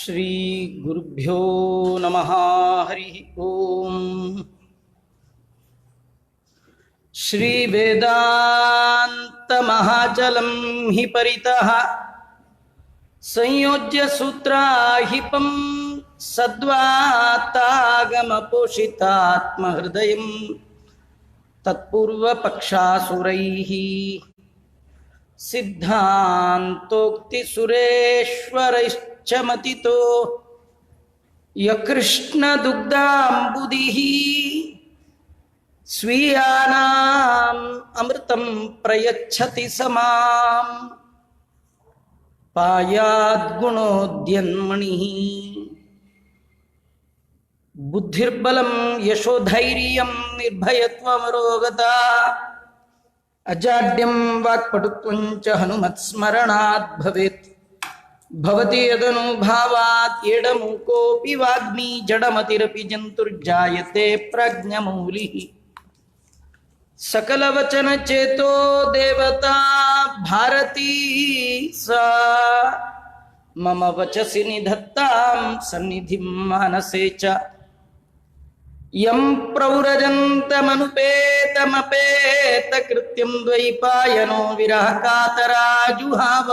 ಶ್ರೀ ಗುರುಭ್ಯೋ ನಮಃ. ಹರಿ ಓಂ. ಶ್ರೀ ವೇದಾಂತ ಮಹಾಚಲಂ ಹಿ ಪರಿತಃ ಸಂಯೋಜ್ಯ ಸೂತ್ರಾಹಿಪಂ ಸದ್ವಾತಾಗಮ ಪೋಷಿತಾತ್ಮ ಹೃದಯಂ ತತ್ಪೂರ್ವ ಪಕ್ಷಾಸುರೈಃ ಸಿದ್ಧಾಂತೋಕ್ತಿ ಸುರೇಶ್ವರೈಶ್ಚ ಮತಿತೋ ಯಕೃಷ್ಣ ದುಗ್ಧಾಂಬುದಿಃ ಸ್ವೀಯಾನಾಂ ಅಮೃತಂ ಪ್ರಯಚ್ಛತಿ ಸಮಾಂ ಪಾಯಾದ್ಗುಣೋದ್ಯನ್ಮಣಿಃ. ಬುದ್ಧಿರ್ಬಲಂ ಯಶೋಧೈರ್ಯಂ ನಿರ್ಭಯತ್ವಮರೋಗತಾ ಅಜಾಡ್ಯಂ ವಾಕ್ಪಟುತ್ವಂಚ ಹನುಮತ್ಸ್ಮರಣಾತ್ ಭವೇತ್. ಭವತಿ ಯದನುಭಾವಾತ್ ಏಡಮೂಕೋಪಿ ವಾಗ್ಮಿ ಜಡಮತಿರಪಿ ಜಂತುರ್ಜಾಯತೆ ಪ್ರಜ್ಞಮೌಲಿಃ. ಸಕಲವಚನ ಚೇತೋ ದೇವತಾ ಭಾರತೀ ಸಾ ಮಮ ವಚಸಿ ನಿಧತ್ತಾಂ ಸನ್ನಿಧಿಂ ಮಾನಸೇ ಚ. ಯಂ ಪ್ರವ್ರಜಂತಮನುಪೇತಮಪೇತ ಕೃತ್ಯಂ ದ್ವೈಪಾಯನೋ ವಿರಹ ಕಾತರಾಜುಹಾವ.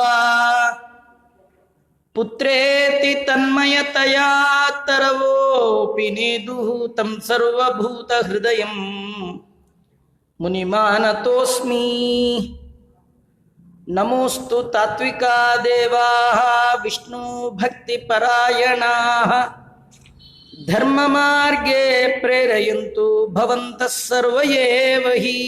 ಪುತ್ರೇತಿ ತನ್ಮಯತಯಾ ತರವೋಪಿ ನೇದುಃ ತಂ ಸರ್ವಭೂತ ಹೃದಯಂ ಮುನಿಮಾನತೋಸ್ಮಿ. ನಮೋಸ್ತು ತಾತ್ವಿಕಾ ದೇವಾಃ ವಿಷ್ಣು ಭಕ್ತಿ ಪರಾಯಣಾಃ ಧರ್ಮ ಮಾರ್ಗೇ ಪ್ರೇರಯಂತು ಭವಂತಃ ಸರ್ವ ಏವ ಹಿ.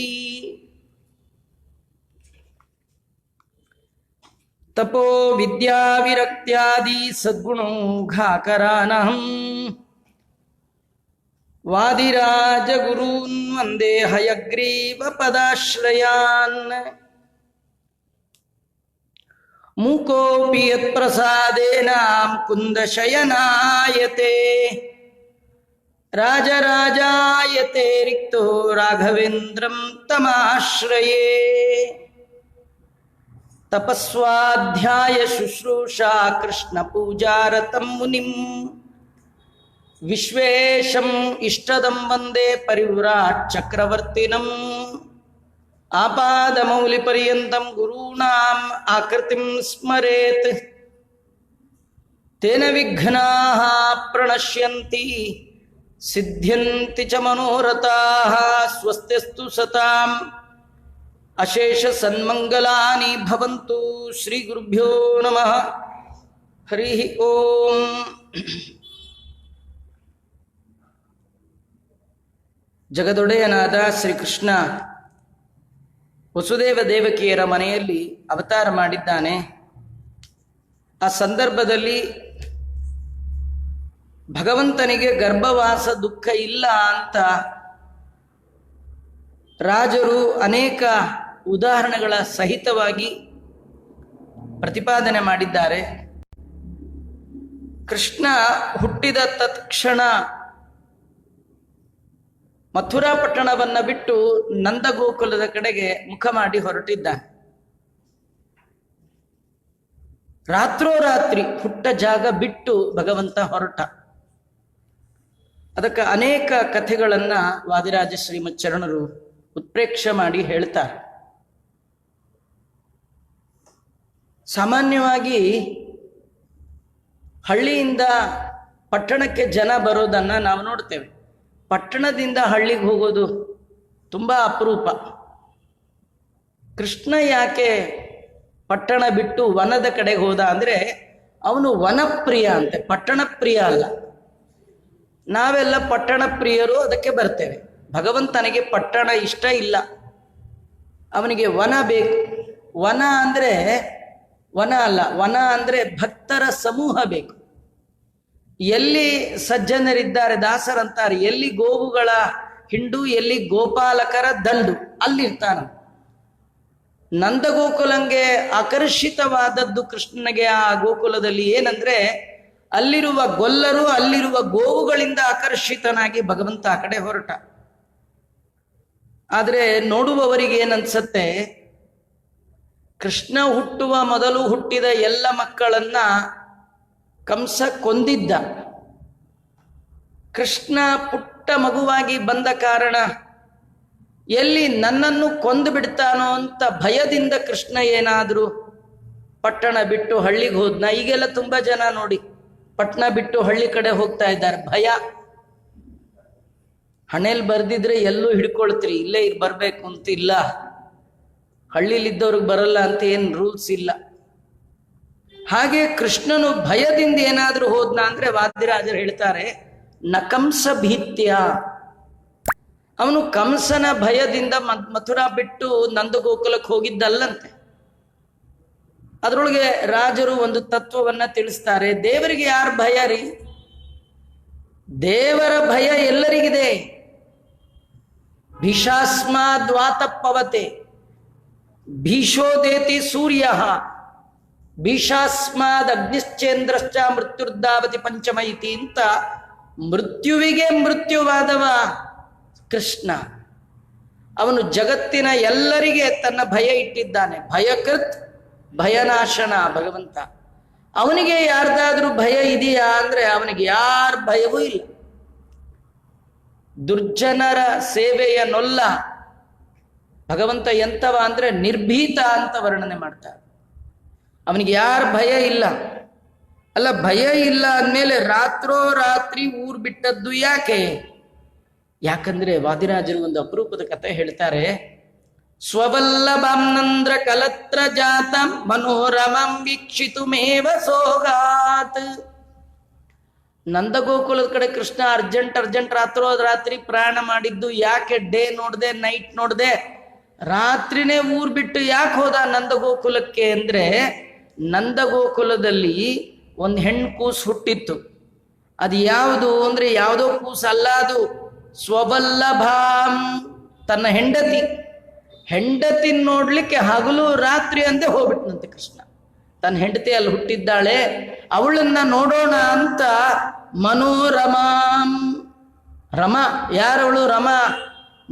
ತಪೋ ವಿದ್ಯಾ ವಿರಕ್ತ್ಯಾದಿ ಸದ್ಗುಣೌಘಾಕರಾನಹಂ ವಾದಿರಾಜ ಗುರೂನ್ ವಂದೇ ಹಯಗ್ರೀವ ಪದಾಶ್ರಯಾನ್. ಮೂಕೋಪಿ ಯತ್ಪ್ರಸಾದೇನ ಮುಕುಂದ ಶಯನಾಯತೆ ರಾಜರಾಜಾಯತೆ ರಿಕ್ತೋ ರಾಘವೇಂದ್ರಂ ತಮಾಶ್ರಯೇ. ತಪಸ್ವಾಧ್ಯಾಯ ಶುಶ್ರೂಷಾ ಕೃಷ್ಣ ಪೂಜಾರತಂ ಮುನಿಂ ವಿಶ್ವೇಶಂ ಇಷ್ಟದಂ ವಂದೇ ಪರಿವ್ರಾಟ್ ಚಕ್ರವರ್ತಿನಂ. ಆಪಾದಮೌಲಿ ಪರ್ಯಂತಂ ಗುರೂಣಾಂ ಆಕೃತಿಂ ಸ್ಮರೇತ್. ತೇನ ವಿಘ್ನಾಃ ಪ್ರಣಶ್ಯಂತಿ ಸಿದ್ಧ್ಯಂತಿ ಚ ಮನೋರಥಾಃ. ಸ್ವಸ್ತಿಸ್ತು ಸತಾಂ ಅಶೇಷ ಸನ್ಮಂಗಲಾನಿ ಭವಂತು. ಶ್ರೀ ಗುರುಭ್ಯೋ ನಮಃ. ಹರಿ ಓಂ. ಜಗದೊಡೆಯನಾದ ಶ್ರೀಕೃಷ್ಣ ವಸುದೇವ ದೇವಕಿಯರ ಮನೆಯಲ್ಲಿ ಅವತಾರ ಮಾಡಿದ್ದಾನೆ. ಆ ಸಂದರ್ಭದಲ್ಲಿ ಭಗವಂತನಿಗೆ ಗರ್ಭವಾಸ ದುಃಖ ಇಲ್ಲ ಅಂತ ರಾಜರು ಅನೇಕ ಉದಾಹರಣೆಗಳ ಸಹಿತವಾಗಿ ಪ್ರತಿಪಾದನೆ ಮಾಡಿದ್ದಾರೆ. ಕೃಷ್ಣ ಹುಟ್ಟಿದ ತತ್ಕ್ಷಣ ಮಥುರಾ ಪಟ್ಟಣವನ್ನು ಬಿಟ್ಟು ನಂದಗೋಕುಲದ ಕಡೆಗೆ ಮುಖ ಮಾಡಿ ಹೊರಟಿದ್ದಾನೆ. ರಾತ್ರೋರಾತ್ರಿ ಹುಟ್ಟ ಜಾಗ ಬಿಟ್ಟು ಭಗವಂತ ಹೊರಟ. ಅದಕ್ಕೆ ಅನೇಕ ಕಥೆಗಳನ್ನು ವಾದಿರಾಜ ಶ್ರೀಮಚ್ಚರಣರು ಉತ್ಪ್ರೇಕ್ಷ ಮಾಡಿ ಹೇಳ್ತಾರೆ. ಸಾಮಾನ್ಯವಾಗಿ ಹಳ್ಳಿಯಿಂದ ಪಟ್ಟಣಕ್ಕೆ ಜನ ಬರೋದನ್ನು ನಾವು ನೋಡ್ತೇವೆ. ಪಟ್ಟಣದಿಂದ ಹಳ್ಳಿಗೆ ಹೋಗೋದು ತುಂಬ ಅಪರೂಪ. ಕೃಷ್ಣ ಯಾಕೆ ಪಟ್ಟಣ ಬಿಟ್ಟು ವನದ ಕಡೆಗೆ ಹೋದ ಅಂದರೆ ಅವನು ವನಪ್ರಿಯ ಅಂತೆ, ಪಟ್ಟಣ ಪ್ರಿಯ ಅಲ್ಲ. ನಾವೆಲ್ಲ ಪಟ್ಟಣ ಪ್ರಿಯರು, ಅದಕ್ಕೆ ಬರ್ತೇವೆ. ಭಗವಂತನಿಗೆ ಪಟ್ಟಣ ಇಷ್ಟ ಇಲ್ಲ, ಅವನಿಗೆ ವನ ಬೇಕು. ವನ ಅಂದರೆ ವನ ಅಲ್ಲ, ವನ ಅಂದರೆ ಭಕ್ತರ ಸಮೂಹ ಬೇಕು. ಎಲ್ಲಿ ಸಜ್ಜನರಿದ್ದಾರೆ, ದಾಸರಂತಾರೆ, ಎಲ್ಲಿ ಗೋವುಗಳ ಹಿಂಡು, ಎಲ್ಲಿ ಗೋಪಾಲಕರ ದಂಡು, ಅಲ್ಲಿರ್ತಾನ. ನಂದಗೋಕುಲಂಗೆ ಆಕರ್ಷಿತವಾದದ್ದು ಕೃಷ್ಣನಿಗೆ ಆ ಗೋಕುಲದಲ್ಲಿ ಏನಂದ್ರೆ ಅಲ್ಲಿರುವ ಗೊಲ್ಲರು, ಅಲ್ಲಿರುವ ಗೋವುಗಳಿಂದ ಆಕರ್ಷಿತನಾಗಿ ಭಗವಂತ ಆ ಕಡೆ ಹೊರಟ. ಆದರೆ ನೋಡುವವರಿಗೆ ಏನನ್ಸತ್ತೆ, ಕೃಷ್ಣ ಹುಟ್ಟುವ ಮೊದಲು ಹುಟ್ಟಿದ ಎಲ್ಲ ಮಕ್ಕಳನ್ನ ಕಂಸ ಕೊಂದಿದ್ದ. ಕೃಷ್ಣ ಪುಟ್ಟ ಮಗುವಾಗಿ ಬಂದ ಕಾರಣ ಎಲ್ಲಿ ನನ್ನನ್ನು ಕೊಂದು ಬಿಡ್ತಾನೋ ಅಂತ ಭಯದಿಂದ ಕೃಷ್ಣ ಏನಾದರೂ ಪಟ್ಟಣ ಬಿಟ್ಟು ಹಳ್ಳಿಗೆ ಹೋದ್ನ. ಈಗೆಲ್ಲ ತುಂಬಾ ಜನ ನೋಡಿ ಪಟ್ಟಣ ಬಿಟ್ಟು ಹಳ್ಳಿ ಕಡೆ ಹೋಗ್ತಾ ಇದ್ದಾರೆ. ಭಯ. ಹಣೆಯಲ್ಲಿ ಬರ್ದಿದ್ರೆ ಎಲ್ಲೂ ಹಿಡ್ಕೊಳ್ತೀರಿ, ಇಲ್ಲೇ ಬರ್ಬೇಕು ಅಂತ ಇಲ್ಲ. ಹಳ್ಳಿಲಿದ್ದವ್ರಿಗೆ ಬರಲ್ಲ ಅಂತ ಏನು ರೂಲ್ಸ್ ಇಲ್ಲ. ಹಾಗೆ ಕೃಷ್ಣನು ಭಯದಿಂದ ಏನಾದ್ರೂ ಹೋದ್ನ ಅಂದ್ರೆ ವಾದ್ಯರಾಜರು ಹೇಳ್ತಾರೆ ನ ಕಂಸ ಭೀತ್ಯ. ಅವನು ಕಂಸನ ಭಯದಿಂದ ಮಥುರಾ ಬಿಟ್ಟು ನಂದಗೋಕುಲಕ್ಕೆ ಹೋಗಿದ್ದಲ್ಲಂತೆ. ಅದರೊಳಗೆ ರಾಜರು ಒಂದು ತತ್ವವನ್ನ ತಿಳಿಸ್ತಾರೆ. ದೇವರಿಗೆ ಯಾರ ಭಯ ರೀ? ದೇವರ ಭಯ ಎಲ್ಲರಿಗಿದೆ. ಭೀಷಾಸ್ಮಾದ್ವಾತಪ್ಪವತೆ ಭೀಷೋದೇತಿ ಸೂರ್ಯ ಭೀಷಾಸ್ಮಾದ್ ಅಗ್ನಿಶ್ಚೇಂದ್ರಶ್ಚ ಮೃತ್ಯುರ್ಧಾವತಿ ಪಂಚಮ ಇತಿ ಅಂತ ಮೃತ್ಯುವಿಗೆ ಮೃತ್ಯುವಾದವ ಕೃಷ್ಣ. ಅವನು ಜಗತ್ತಿನ ಎಲ್ಲರಿಗೆ ತನ್ನ ಭಯ ಇಟ್ಟಿದ್ದಾನೆ. ಭಯಕೃತ್ ಭಯನಾಶನ ಭಗವಂತ. ಅವನಿಗೆ ಯಾರ್ದಾದ್ರೂ ಭಯ ಇದೆಯಾ ಅಂದ್ರೆ ಅವನಿಗೆ ಯಾರ ಭಯವೂ ಇಲ್ಲ. ದುರ್ಜನರ ಸೇವೆಯ ನೊಲ್ಲ ಭಗವಂತ ಎಂತವ ಅಂದ್ರೆ ನಿರ್ಭೀತ ಅಂತ ವರ್ಣನೆ ಮಾಡ್ತಾರೆ. ಅವನಿಗೆ ಯಾರ ಭಯ ಇಲ್ಲ. ಅಲ್ಲ, ಭಯ ಇಲ್ಲ ಅಂದಮೇಲೆ ರಾತ್ರೋರಾತ್ರಿ ಊರ್ ಬಿಟ್ಟದ್ದು ಯಾಕೆ? ಯಾಕಂದ್ರೆ ವಾದಿರಾಜರು ಒಂದು ಅಪರೂಪದ ಕಥೆ ಹೇಳ್ತಾರೆ. ಸ್ವವಲ್ಲಭಾಂನಂದ್ರ ಕಲತ್ರ ಜಾತಂ ಮನೋರಮಂ ವೀಕ್ಷಿತುಮೇವ ಸೋಗಾತ್. ನಂದಗೋಕುಲದ ಕಡೆ ಕೃಷ್ಣ ಅರ್ಜೆಂಟ್ ರಾತ್ರಿ ಪ್ರಯಾಣ ಮಾಡಿದ್ದು ಯಾಕೆ? ಡೇ ನೋಡ್ದೆ, ನೈಟ್ ನೋಡ್ದೆ, ರಾತ್ರಿನೇ ಊರ್ ಬಿಟ್ಟು ಯಾಕೆ ಹೋದ ನಂದಗೋಕುಲಕ್ಕೆ ಅಂದ್ರೆ ನಂದಗೋಕುಲದಲ್ಲಿ ಒಂದು ಹೆಣ್ಣು ಕೂಸು ಹುಟ್ಟಿತ್ತು. ಅದು ಯಾವುದು ಅಂದ್ರೆ ಯಾವುದೋ ಕೂಸು ಅಲ್ಲ, ಅದು ಸ್ವವಲ್ಲಭಾಂ, ತನ್ನ ಹೆಂಡತಿ ನೋಡ್ಲಿಕ್ಕೆ ಹಗಲು ರಾತ್ರಿ ಅಂದೇ ಹೋಗ್ಬಿಟ್ನಂತೆ ಕೃಷ್ಣ. ತನ್ನ ಹೆಂಡತಿ ಅಲ್ಲಿ ಹುಟ್ಟಿದ್ದಾಳೆ, ಅವಳನ್ನ ನೋಡೋಣ ಅಂತ ಮನೋರಮಾಂ. ರಮ ಯಾರವಳು? ರಮ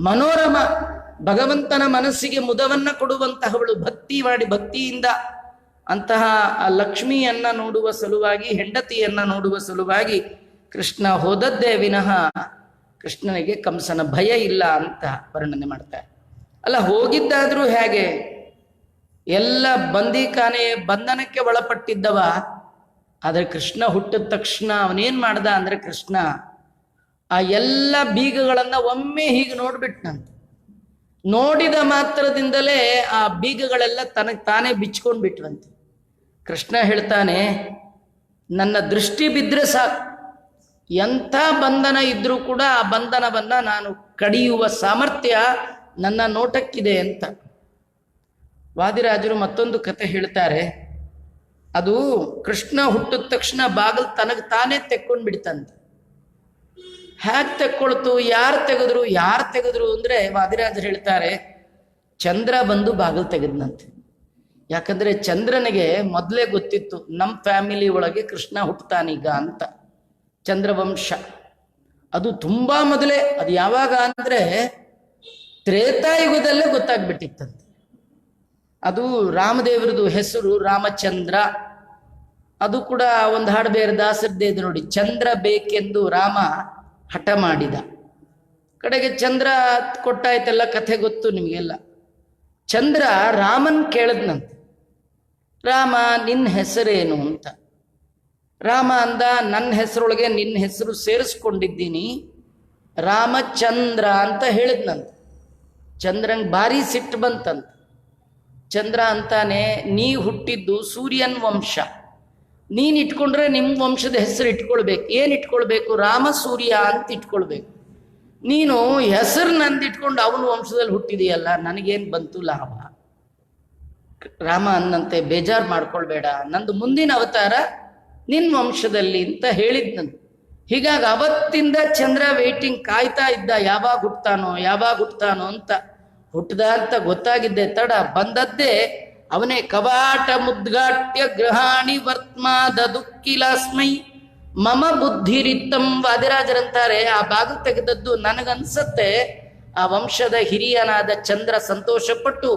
ಮನೋರಮ, ಭಗವಂತನ ಮನಸ್ಸಿಗೆ ಮುದವನ್ನ ಕೊಡುವಂತಹವಳು. ಭಕ್ತಿ ಮಾಡಿ ಭಕ್ತಿಯಿಂದ ಅಂತಹ ಆ ಲಕ್ಷ್ಮಿಯನ್ನ ನೋಡುವ ಸಲುವಾಗಿ, ಹೆಂಡತಿಯನ್ನ ನೋಡುವ ಸಲುವಾಗಿ ಕೃಷ್ಣ ಹೋದದ್ದೇ ವಿನಃ ಕೃಷ್ಣನಿಗೆ ಕಂಸನ ಭಯ ಇಲ್ಲ ಅಂತ ವರ್ಣನೆ ಮಾಡ್ತಾರೆ. ಅಲ್ಲ, ಹೋಗಿದ್ದಾದ್ರೂ ಹೇಗೆ? ಎಲ್ಲ ಬಂಧನಕ್ಕೆ ಒಳಪಟ್ಟಿದ್ದವ. ಆದರೆ ಕೃಷ್ಣ ಹುಟ್ಟಿದ ತಕ್ಷಣ ಅವನೇನ್ ಮಾಡ್ದ ಅಂದ್ರೆ ಕೃಷ್ಣ ಆ ಎಲ್ಲ ಬೀಗಗಳನ್ನ ಒಮ್ಮೆ ಹೀಗೆ ನೋಡ್ಬಿಟ್ನಂತೆ. ನೋಡಿದ ಮಾತ್ರದಿಂದಲೇ ಆ ಬೀಗಗಳೆಲ್ಲ ತನಗೆ ತಾನೇ ಬಿಚ್ಕೊಂಡ್ ಬಿಟ್ವಂತೆ. ಕೃಷ್ಣ ಹೇಳ್ತಾನೆ, ನನ್ನ ದೃಷ್ಟಿ ಬಿದ್ರೆ ಸಾಕು, ಎಂಥ ಬಂಧನ ಇದ್ರೂ ಕೂಡ ಆ ಬಂಧನವನ್ನ ನಾನು ಕಡಿಯುವ ಸಾಮರ್ಥ್ಯ ನನ್ನ ನೋಟಕ್ಕಿದೆ ಅಂತ. ವಾದಿರಾಜರು ಮತ್ತೊಂದು ಕತೆ ಹೇಳ್ತಾರೆ. ಅದು ಕೃಷ್ಣ ಹುಟ್ಟಿದ ತಕ್ಷಣ ಬಾಗಿಲು ತನಗೆ ತಾನೇ ತೆಕ್ಕೊಂಡ್ ಬಿಡ್ತಂತೆ. ಹ್ಯಾಕ್ ತೆಕ್ಕೊಳ್ತು? ಯಾರು ತೆಗೆದ್ರು ಅಂದ್ರೆ ವಾದಿರಾಜರು ಹೇಳ್ತಾರೆ, ಚಂದ್ರ ಬಂದು ಬಾಗಿಲು ತೆಗೆದ್ನಂತೆ. ಯಾಕಂದ್ರೆ ಚಂದ್ರನಿಗೆ ಮೊದಲೇ ಗೊತ್ತಿತ್ತು ನಮ್ಮ ಫ್ಯಾಮಿಲಿ ಒಳಗೆ ಕೃಷ್ಣ ಹುಟ್ಟುತ್ತಾನೀಗ ಅಂತ. ಚಂದ್ರವಂಶ ಅದು ತುಂಬಾ ಮೊದಲೇ. ಅದು ಯಾವಾಗ ಅಂದ್ರೆ ತ್ರೇತಾಯುಗದಲ್ಲೇ ಗೊತ್ತಾಗ್ಬಿಟ್ಟಿತ್ತಂತೆ. ಅದು ರಾಮದೇವರದು ಹೆಸರು ರಾಮಚಂದ್ರ. ಅದು ಕೂಡ ಒಂದು ಹಾಡು ಬೇರೆ ದಾಸರದ್ದೇ ಇದೆ ನೋಡಿ, ಚಂದ್ರ ಬೇಕೆಂದು ರಾಮ ಹಠ ಮಾಡಿದ. ಕಡೆಗೆ ಚಂದ್ರ ಕೊಟ್ಟಾಯ್ತೆಲ್ಲ, ಕಥೆ ಗೊತ್ತು ನಿಮಗೆಲ್ಲ. ಚಂದ್ರ ರಾಮನ್ ಕೇಳದ್ನಂತೆ, ರಾಮ ನಿನ್ನ ಹೆಸರೇನು ಅಂತ. ರಾಮ ಅಂದ, ನನ್ನ ಹೆಸರೊಳಗೆ ನಿನ್ನ ಹೆಸರು ಸೇರಿಸ್ಕೊಂಡಿದ್ದೀನಿ, ರಾಮಚಂದ್ರ ಅಂತ ಹೇಳಿದ್ನಂತೆ. ಚಂದ್ರಂಗೆ ಭಾರಿ ಸಿಟ್ಟು ಬಂತಂತ. ಚಂದ್ರ ಅಂತಾನೆ, ನೀ ಹುಟ್ಟಿದ್ದು ಸೂರ್ಯನ್ ವಂಶ, ನೀನ್ ಇಟ್ಕೊಂಡ್ರೆ ನಿಮ್ಮ ವಂಶದ ಹೆಸರು ಇಟ್ಕೊಳ್ಬೇಕು. ಏನ್ ಇಟ್ಕೊಳ್ಬೇಕು? ರಾಮ ಸೂರ್ಯ ಅಂತ ಇಟ್ಕೊಳ್ಬೇಕು. ನೀನು ಹೆಸರು ನಂದು ಇಟ್ಕೊಂಡು ಅವನ ವಂಶದಲ್ಲಿ ಹುಟ್ಟಿದೆಯಲ್ಲ, ನನಗೇನು ಬಂತು ಲಾಭ? ರಾಮ ಅನ್ನಂತೆ, ಬೇಜಾರು ಮಾಡ್ಕೊಳ್ಬೇಡ, ನಂದು ಮುಂದಿನ ಅವತಾರ ನಿನ್ನ ವಂಶದಲ್ಲಿ ಅಂತ ಹೇಳಿದ್ನಂತೆ. ಹೀಗಾಗಿ ಅವತ್ತಿಂದ ಚಂದ್ರ ವೇಟಿಂಗ್, ಕಾಯ್ತಾ ಇದ್ದ, ಯಾವಾಗ ಹುಟ್ಟುತ್ತಾನೋ ಅಂತ. ಹುಟ್ಟದ ಅಂತ ಗೊತ್ತಾಗಿದ್ದೆ ತಡ, ಬಂದದ್ದೇ ಅವನೇ. ಕವಾಟ ಮುದ್ಘಾಟ್ಯ ಗೃಹಾಣಿ ವರ್ತ್ಮಾದ ದುಃಖಿಲಾಸ್ಮೈ ಮಮ ಬುದ್ಧಿರಿತ್ತಂ. ವಾದಿರಾಜರಂತಾರೆ, ಆ ಬಾಗಿಲು ತೆಗೆದದ್ದು ನನಗನ್ಸತ್ತೆ ಆ ವಂಶದ ಹಿರಿಯನಾದ ಚಂದ್ರ ಸಂತೋಷಪಟ್ಟು,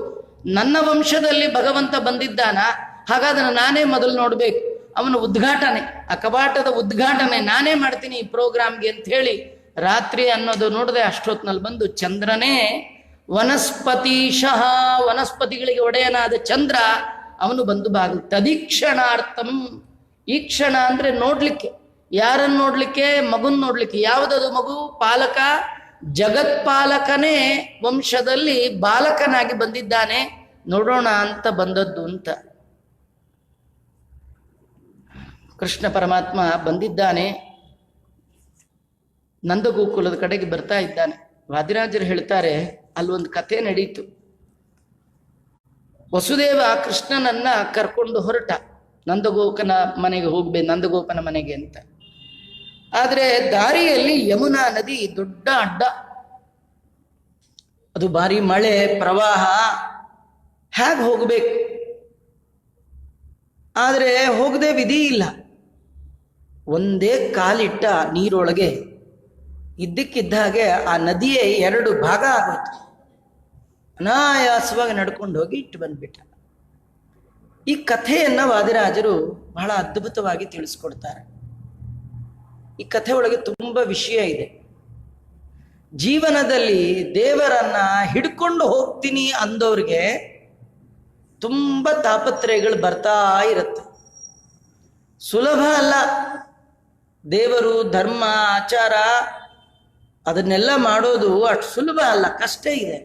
ನನ್ನ ವಂಶದಲ್ಲಿ ಭಗವಂತ ಬಂದಿದ್ದಾನ, ಹಾಗಾದ್ರೆ ನಾನೇ ಮೊದಲು ನೋಡ್ಬೇಕು, ಅವನ ಉದ್ಘಾಟನೆ, ಆ ಕವಾಟದ ಉದ್ಘಾಟನೆ ನಾನೇ ಮಾಡ್ತೀನಿ ಈ ಪ್ರೋಗ್ರಾಮ್ಗೆ ಅಂತ ಹೇಳಿ ರಾತ್ರಿ ಅನ್ನೋದು ನೋಡದೆ ಅಷ್ಟೊತ್ನಲ್ಲಿ ಬಂದು ಚಂದ್ರನೇ ವನಸ್ಪತಿಶಃ, ವನಸ್ಪತಿಗಳಿಗೆ ಒಡೆಯನಾದ ಚಂದ್ರ ಅವನು ಬಂದು ಬಾಗಿಲು ತದೀಕ್ಷಣಾರ್ಥಂ. ಈ ಕ್ಷಣ ಅಂದ್ರೆ ನೋಡ್ಲಿಕ್ಕೆ, ಯಾರನ್ನು ನೋಡ್ಲಿಕ್ಕೆ? ಮಗುನ್ ನೋಡ್ಲಿಕ್ಕೆ. ಯಾವುದದು ಮಗು? ಪಾಲಕ, ಜಗತ್ಪಾಲಕನೇ ವಂಶದಲ್ಲಿ ಬಾಲಕನಾಗಿ ಬಂದಿದ್ದಾನೆ, ನೋಡೋಣ ಅಂತ ಬಂದದ್ದು ಅಂತ. ಕೃಷ್ಣ ಪರಮಾತ್ಮ ಬಂದಿದ್ದಾನೆ, ನಂದಗೋಕುಲದ ಕಡೆಗೆ ಬರ್ತಾ ಇದ್ದಾನೆ. ವಾದಿರಾಜರು ಹೇಳ್ತಾರೆ, ಅಲ್ಲೊಂದು ಕಥೆ ನಡೀತು. ವಸುದೇವ ಕೃಷ್ಣನನ್ನ ಕರ್ಕೊಂಡು ಹೊರಟ, ನಂದಗೋಪನ ಮನೆಗೆ ಅಂತ. ಆದರೆ ದಾರಿಯಲ್ಲಿ ಯಮುನಾ ನದಿ ದೊಡ್ಡ ಅಡ್ಡ, ಅದು ಭಾರಿ ಮಳೆ ಪ್ರವಾಹ, ಹೇಗೆ ಹೋಗಬೇಕು? ಆದರೆ ಹೋಗದೆ ವಿಧಿ ಇಲ್ಲ. ಒಂದೇ ಕಾಲಿಟ್ಟ ನೀರೊಳಗೆ ಇದ್ದಕ್ಕಿದ್ದ ಹಾಗೆ ಆ ನದಿಯೇ 2 ಭಾಗ ಆಗೋಯ್ತು. ಅನಾಯಾಸವಾಗಿ ನಡ್ಕೊಂಡು ಹೋಗಿ ಇಟ್ಟು ಬಂದ್ಬಿಟ್ಟ. ಈ ಕಥೆಯನ್ನ ವಾದಿರಾಜರು ಬಹಳ ಅದ್ಭುತವಾಗಿ ತಿಳಿಸ್ಕೊಡ್ತಾರೆ. ಈ ಕಥೆ ಒಳಗೆ ತುಂಬ ವಿಷಯ ಇದೆ. ಜೀವನದಲ್ಲಿ ದೇವರನ್ನ ಹಿಡ್ಕೊಂಡು ಹೋಗ್ತೀನಿ ಅಂದವ್ರಿಗೆ ತುಂಬ ತಾಪತ್ರಯಗಳು ಬರ್ತಾ ಇರುತ್ತೆ. ಸುಲಭ ಅಲ್ಲ. ದೇವರು, ಧರ್ಮ, ಆಚಾರ ಅದನ್ನೆಲ್ಲ ಮಾಡೋದು ಅಷ್ಟು ಸುಲಭ ಅಲ್ಲ, ಕಷ್ಟ ಇದೆ.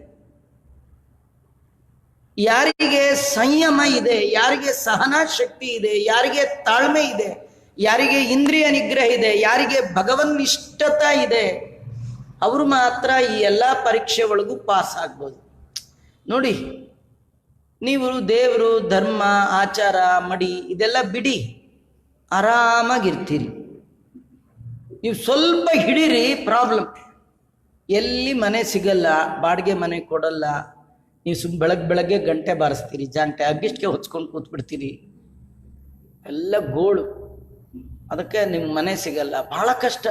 ಯಾರಿಗೆ ಸಂಯಮ ಇದೆ, ಯಾರಿಗೆ ಸಹನಾ ಶಕ್ತಿ ಇದೆ, ಯಾರಿಗೆ ತಾಳ್ಮೆ ಇದೆ, ಯಾರಿಗೆ ಇಂದ್ರಿಯ ನಿಗ್ರಹ ಇದೆ, ಯಾರಿಗೆ ಭಗವನ್ನಿಷ್ಠತ ಇದೆ, ಅವರು ಮಾತ್ರ ಈ ಎಲ್ಲ ಪರೀಕ್ಷೆ ಒಳಗೂ ಪಾಸ್ ಆಗ್ಬೋದು. ನೋಡಿ, ನೀವು ದೇವರು, ಧರ್ಮ, ಆಚಾರ, ಮಡಿ ಇದೆಲ್ಲ ಬಿಡಿ, ಆರಾಮಾಗಿರ್ತೀರಿ. ನೀವು ಸ್ವಲ್ಪ ಹಿಡೀರಿ, ಪ್ರಾಬ್ಲಮ್. ಎಲ್ಲಿ ಮನೆ ಸಿಗಲ್ಲ, ಬಾಡಿಗೆ ಮನೆ ಕೊಡಲ್ಲ, ನೀವು ಬೆಳಗ್ಗೆ ಗಂಟೆ ಬಾರಿಸ್ತೀರಿ, ಜಾಂಟೆ ಅಗ್ಗಿಷ್ಟಿಗೆ ಹೊಚ್ಕೊಂಡು ಕೂತ್ಬಿಡ್ತೀರಿ, ಎಲ್ಲ ಗೋಳು. ಅದಕ್ಕೆ ನಿಮ್ಮ ಮನೆ ಸಿಗಲ್ಲ, ಬಹಳ ಕಷ್ಟ.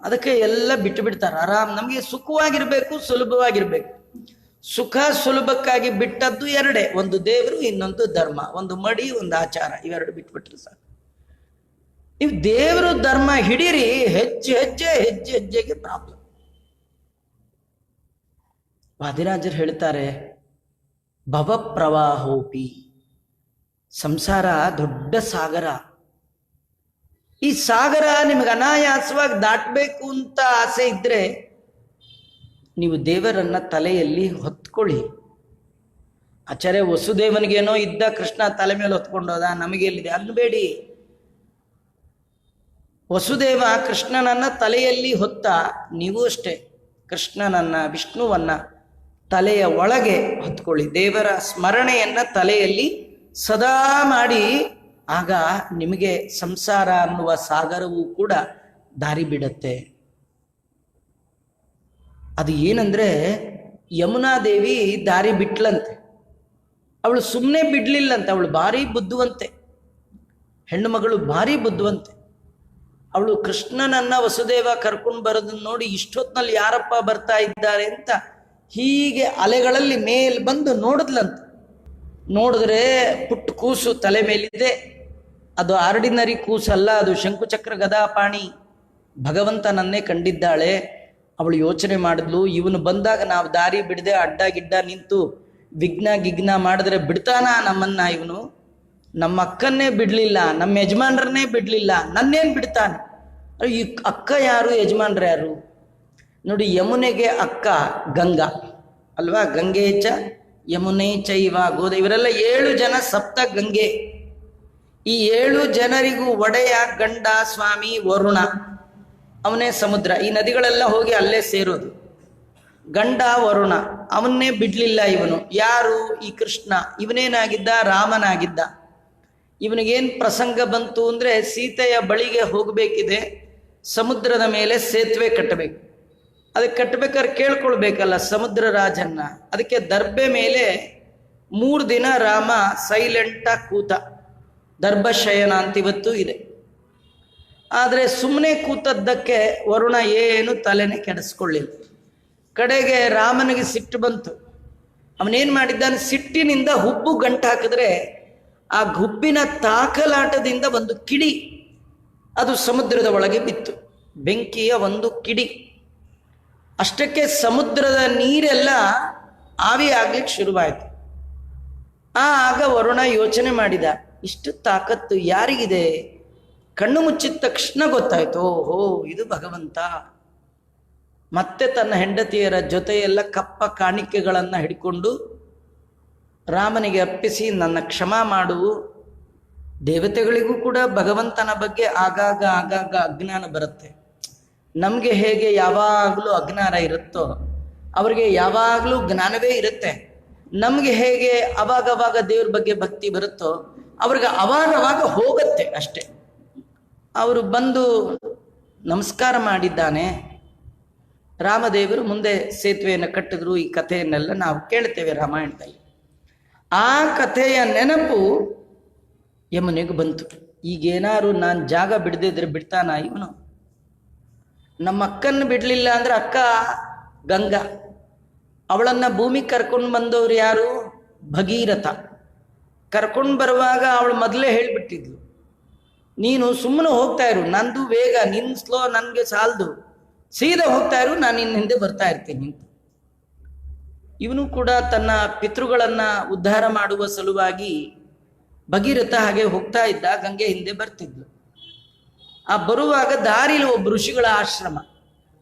ಅದಕ್ಕೆ ಎಲ್ಲ ಬಿಟ್ಟು ಬಿಡ್ತಾರೆ. ಆರಾಮ್, ನಮಗೆ ಸುಖವಾಗಿರ್ಬೇಕು, ಸುಲಭವಾಗಿರ್ಬೇಕು. ಸುಖ ಸುಲಭಕ್ಕಾಗಿ ಬಿಟ್ಟದ್ದು 2, ಒಂದು ದೇವರು, ಇನ್ನೊಂದು ಧರ್ಮ, ಒಂದು ಮಡಿ, ಒಂದು ಆಚಾರ. ಇವೆರಡು ಬಿಟ್ಬಿಟ್ರೆ ಸಾಕು. ನೀವು ದೇವರು ಧರ್ಮ ಹಿಡೀರಿ, ಹೆಜ್ಜೆಗೆ ಪ್ರಾಬ್ಲಮ್. ವಾದಿರಾಜರು ಹೇಳ್ತಾರೆ, ಭವ ಪ್ರವಾಹೋಪಿ, ಸಂಸಾರ ದೊಡ್ಡ ಸಾಗರ. ಈ ಸಾಗರ ನಿಮಗೆ ಅನಾಯಾಸವಾಗಿ ದಾಟಬೇಕು ಅಂತ ಆಸೆ ಇದ್ರೆ ನೀವು ದೇವರನ್ನ ತಲೆಯಲ್ಲಿ ಹೊತ್ಕೊಳ್ಳಿ. ಆಚಾರ್ಯ ವಸುದೇವನಿಗೇನೋ ಇದ್ದ, ಕೃಷ್ಣ ತಲೆ ಮೇಲೆ ಹೊತ್ಕೊಂಡೋದ, ನಮಗೆ ಎಲ್ಲಿದೆ ಅನ್ಬೇಡಿ. ವಸುದೇವ ಕೃಷ್ಣನನ್ನ ತಲೆಯಲ್ಲಿ ಹೊತ್ತ, ನೀವು ಅಷ್ಟೇ ಕೃಷ್ಣನನ್ನ, ವಿಷ್ಣುವನ್ನ ತಲೆಯ ಒಳಗೆ ಹೊತ್ಕೊಳ್ಳಿ. ದೇವರ ಸ್ಮರಣೆಯನ್ನ ತಲೆಯಲ್ಲಿ ಸದಾ ಮಾಡಿ, ಆಗ ನಿಮಗೆ ಸಂಸಾರ ಅನ್ನುವ ಸಾಗರವೂ ಕೂಡ ದಾರಿ ಬಿಡತ್ತೆ. ಅದು ಏನಂದ್ರೆ, ಯಮುನಾದೇವಿ ದಾರಿ ಬಿಟ್ಲಂತೆ. ಅವಳು ಸುಮ್ಮನೆ ಬಿಡ್ಲಿಲ್ಲಂತೆ, ಅವಳು ಭಾರಿ ಬುದ್ಧಿವಂತೆ, ಹೆಣ್ಣು ಮಗಳು ಭಾರಿ ಬುದ್ಧಿವಂತೆ. ಅವಳು ಕೃಷ್ಣನನ್ನ ವಸುದೇವ ಕರ್ಕೊಂಡು ಬರೋದನ್ನ ನೋಡಿ, ಇಷ್ಟೊತ್ನಲ್ಲಿ ಯಾರಪ್ಪ ಬರ್ತಾ ಇದ್ದಾರೆ ಅಂತ ಹೀಗೆ ಅಲೆಗಳಲ್ಲಿ ಮೇಲ್ ಬಂದು ನೋಡಿದ್ಲಂತ. ನೋಡಿದ್ರೆ ಪುಟ್ಟ ಕೂಸು ತಲೆ ಮೇಲಿದೆ. ಅದು ಆರ್ಡಿನರಿ ಕೂಸಲ್ಲ, ಅದು ಶಂಕುಚಕ್ರ ಗದಾಪಾಣಿ ಭಗವಂತನನ್ನೇ ಕಂಡಿದ್ದಾಳೆ. ಅವಳು ಯೋಚನೆ ಮಾಡಿದ್ಲು, ಇವನು ಬಂದಾಗ ನಾವು ದಾರಿ ಬಿಡದೆ ಅಡ್ಡ ಗಿಡ್ಡ ನಿಂತು ಗಿಗ್ನ ಮಾಡಿದ್ರೆ ಬಿಡ್ತಾನ ನಮ್ಮನ್ನ? ಇವನು ನಮ್ಮ ಅಕ್ಕನ್ನೇ ಬಿಡ್ಲಿಲ್ಲ, ನಮ್ಮ ಯಜಮಾನ್ರನ್ನೇ ಬಿಡ್ಲಿಲ್ಲ, ನನ್ನೇನು ಬಿಡ್ತಾನೆ? ಈ ಅಕ್ಕ ಯಾರು, ಯಜಮಾನ್ರು ಯಾರು? ನೋಡಿ, ಯಮುನೆಗೆ ಅಕ್ಕ ಗಂಗಾ ಅಲ್ವಾ? ಗಂಗೆ ಚ ಯಮುನೆ ಚೈವ ಗೋದ, ಇವರೆಲ್ಲ 7 ಜನ ಸಪ್ತ ಗಂಗೆ. ಈ 7 ಜನರಿಗೂ ಒಡೆಯ ಗಂಡ ಸ್ವಾಮಿ ವರುಣ, ಅವನೇ ಸಮುದ್ರ. ಈ ನದಿಗಳೆಲ್ಲ ಹೋಗಿ ಅಲ್ಲೇ ಸೇರೋದು. ಗಂಡ ವರುಣ, ಅವನ್ನೇ ಬಿಡ್ಲಿಲ್ಲ ಇವನು. ಯಾರು? ಈ ಕೃಷ್ಣ. ಇವನೇನಾಗಿದ್ದ? ರಾಮನಾಗಿದ್ದ. ಇವನಿಗೇನು ಪ್ರಸಂಗ ಬಂತು ಅಂದರೆ, ಸೀತೆಯ ಬಳಿಗೆ ಹೋಗಬೇಕಿದೆ, ಸಮುದ್ರದ ಮೇಲೆ ಸೇತುವೆ ಕಟ್ಟಬೇಕು. ಅದಕ್ಕೆ ಕಟ್ಟಬೇಕಾದ್ರೆ ಕೇಳ್ಕೊಳ್ಬೇಕಲ್ಲ ಸಮುದ್ರ ರಾಜನ್ನ. ಅದಕ್ಕೆ ದರ್ಬೆ ಮೇಲೆ 3 ದಿನ ರಾಮ ಸೈಲೆಂಟಾಗಿ ಕೂತ. ದರ್ಭಶಯನ ಅಂತ ಇವತ್ತು ಇದೆ. ಆದರೆ ಸುಮ್ಮನೆ ಕೂತದ್ದಕ್ಕೆ ವರುಣ ಏನು ತಲೆನೇ ಕೆಡಿಸ್ಕೊಳ್ಳಿಲ್ಲ. ಕಡೆಗೆ ರಾಮನಿಗೆ ಸಿಟ್ಟು ಬಂತು. ಅವನೇನು ಮಾಡಿದ್ದಾನೆ, ಸಿಟ್ಟಿನಿಂದ ಹುಬ್ಬು ಗಂಟು ಹಾಕಿದ್ರೆ ಆ ಗುಬ್ಬಿನ ತಾಕಲಾಟದಿಂದ ಒಂದು ಕಿಡಿ ಅದು ಸಮುದ್ರದ ಒಳಗೆ ಬಿತ್ತು, ಬೆಂಕಿಯ ಒಂದು ಕಿಡಿ. ಅಷ್ಟಕ್ಕೆ ಸಮುದ್ರದ ನೀರೆಲ್ಲ ಆವಿ ಆಗ್ಲಿಕ್ಕೆ ಶುರುವಾಯಿತು. ಆಗ ವರುಣ ಯೋಚನೆ ಮಾಡಿದ, ಇಷ್ಟು ತಾಕತ್ತು ಯಾರಿಗಿದೆ? ಕಣ್ಣು ಮುಚ್ಚಿದ ತಕ್ಷಣ ಗೊತ್ತಾಯ್ತು, ಓಹೋ ಇದು ಭಗವಂತ. ಮತ್ತೆ ತನ್ನ ಹೆಂಡತಿಯರ ಜೊತೆಯೆಲ್ಲ ಕಪ್ಪ ಕಾಣಿಕೆಗಳನ್ನು ಹಿಡ್ಕೊಂಡು ರಾಮನಿಗೆ ಅರ್ಪಿಸಿ, ನನ್ನ ಕ್ಷಮಾ ಮಾಡು. ದೇವತೆಗಳಿಗೂ ಕೂಡ ಭಗವಂತನ ಬಗ್ಗೆ ಆಗಾಗ ಅಜ್ಞಾನ ಬರುತ್ತೆ. ನಮಗೆ ಹೇಗೆ ಯಾವಾಗಲೂ ಅಜ್ಞಾನ ಇರುತ್ತೋ ಅವರಿಗೆ ಯಾವಾಗಲೂ ಜ್ಞಾನವೇ ಇರುತ್ತೆ. ನಮಗೆ ಹೇಗೆ ಅವಾಗವಾಗ ದೇವ್ರ ಬಗ್ಗೆ ಭಕ್ತಿ ಬರುತ್ತೋ ಅವ್ರಿಗೆ ಅವಾಗವಾಗ ಹೋಗುತ್ತೆ ಅಷ್ಟೆ. ಅವರು ಬಂದು ನಮಸ್ಕಾರ ಮಾಡಿದ್ದಾನೆ. ರಾಮದೇವರು ಮುಂದೆ ಸೇತುವೆಯನ್ನು ಕಟ್ಟಿದ್ರು. ಈ ಕಥೆಯನ್ನೆಲ್ಲ ನಾವು ಕೇಳ್ತೇವೆ ರಾಮಾಯಣದಲ್ಲಿ. ಆ ಕಥೆಯ ನೆನಪು ಯಮುನೆಗೆ ಬಂತು. ಈಗೇನಾರು ನಾನು ಜಾಗ ಬಿಡದಿದ್ರೆ ಬಿಡ್ತಾನ ಇವನು? ನಮ್ಮ ಅಕ್ಕನ್ನು ಬಿಡಲಿಲ್ಲ ಅಂದ್ರೆ ಅಕ್ಕ ಗಂಗಾ, ಅವಳನ್ನು ಭೂಮಿಗೆ ಕರ್ಕೊಂಡು ಬಂದವರು ಯಾರು? ಭಗೀರಥ. ಕರ್ಕೊಂಡು ಬರುವಾಗ ಅವಳು ಮೊದಲೇ ಹೇಳಿಬಿಟ್ಟಿದ್ಲು, ನೀನು ಸುಮ್ಮನೆ ಹೋಗ್ತಾ ಇರು, ನಂದು ವೇಗ, ನಿನ್ನ ಸ್ಲೋ ನನಗೆ ಸಾಲದು, ಸೀದಾ ಹೋಗ್ತಾ ಇರು, ನಾನು ನಿನ್ನ ಹಿಂದೆ ಬರ್ತಾ ಇರ್ತೀನಿ. ಇವನು ಕೂಡ ತನ್ನ ಪಿತೃಗಳನ್ನು ಉದ್ಧಾರ ಮಾಡುವ ಸಲುವಾಗಿ ಭಗೀರಥ ಹಾಗೆ ಹೋಗ್ತಾ ಇದ್ದ, ಗಂಗೆ ಹಿಂದೆ ಬರ್ತಿದ್ಲು. ಆ ಬರುವಾಗ ದಾರಿಲಿ ಒಬ್ಬ ಋಷಿಗಳ ಆಶ್ರಮ,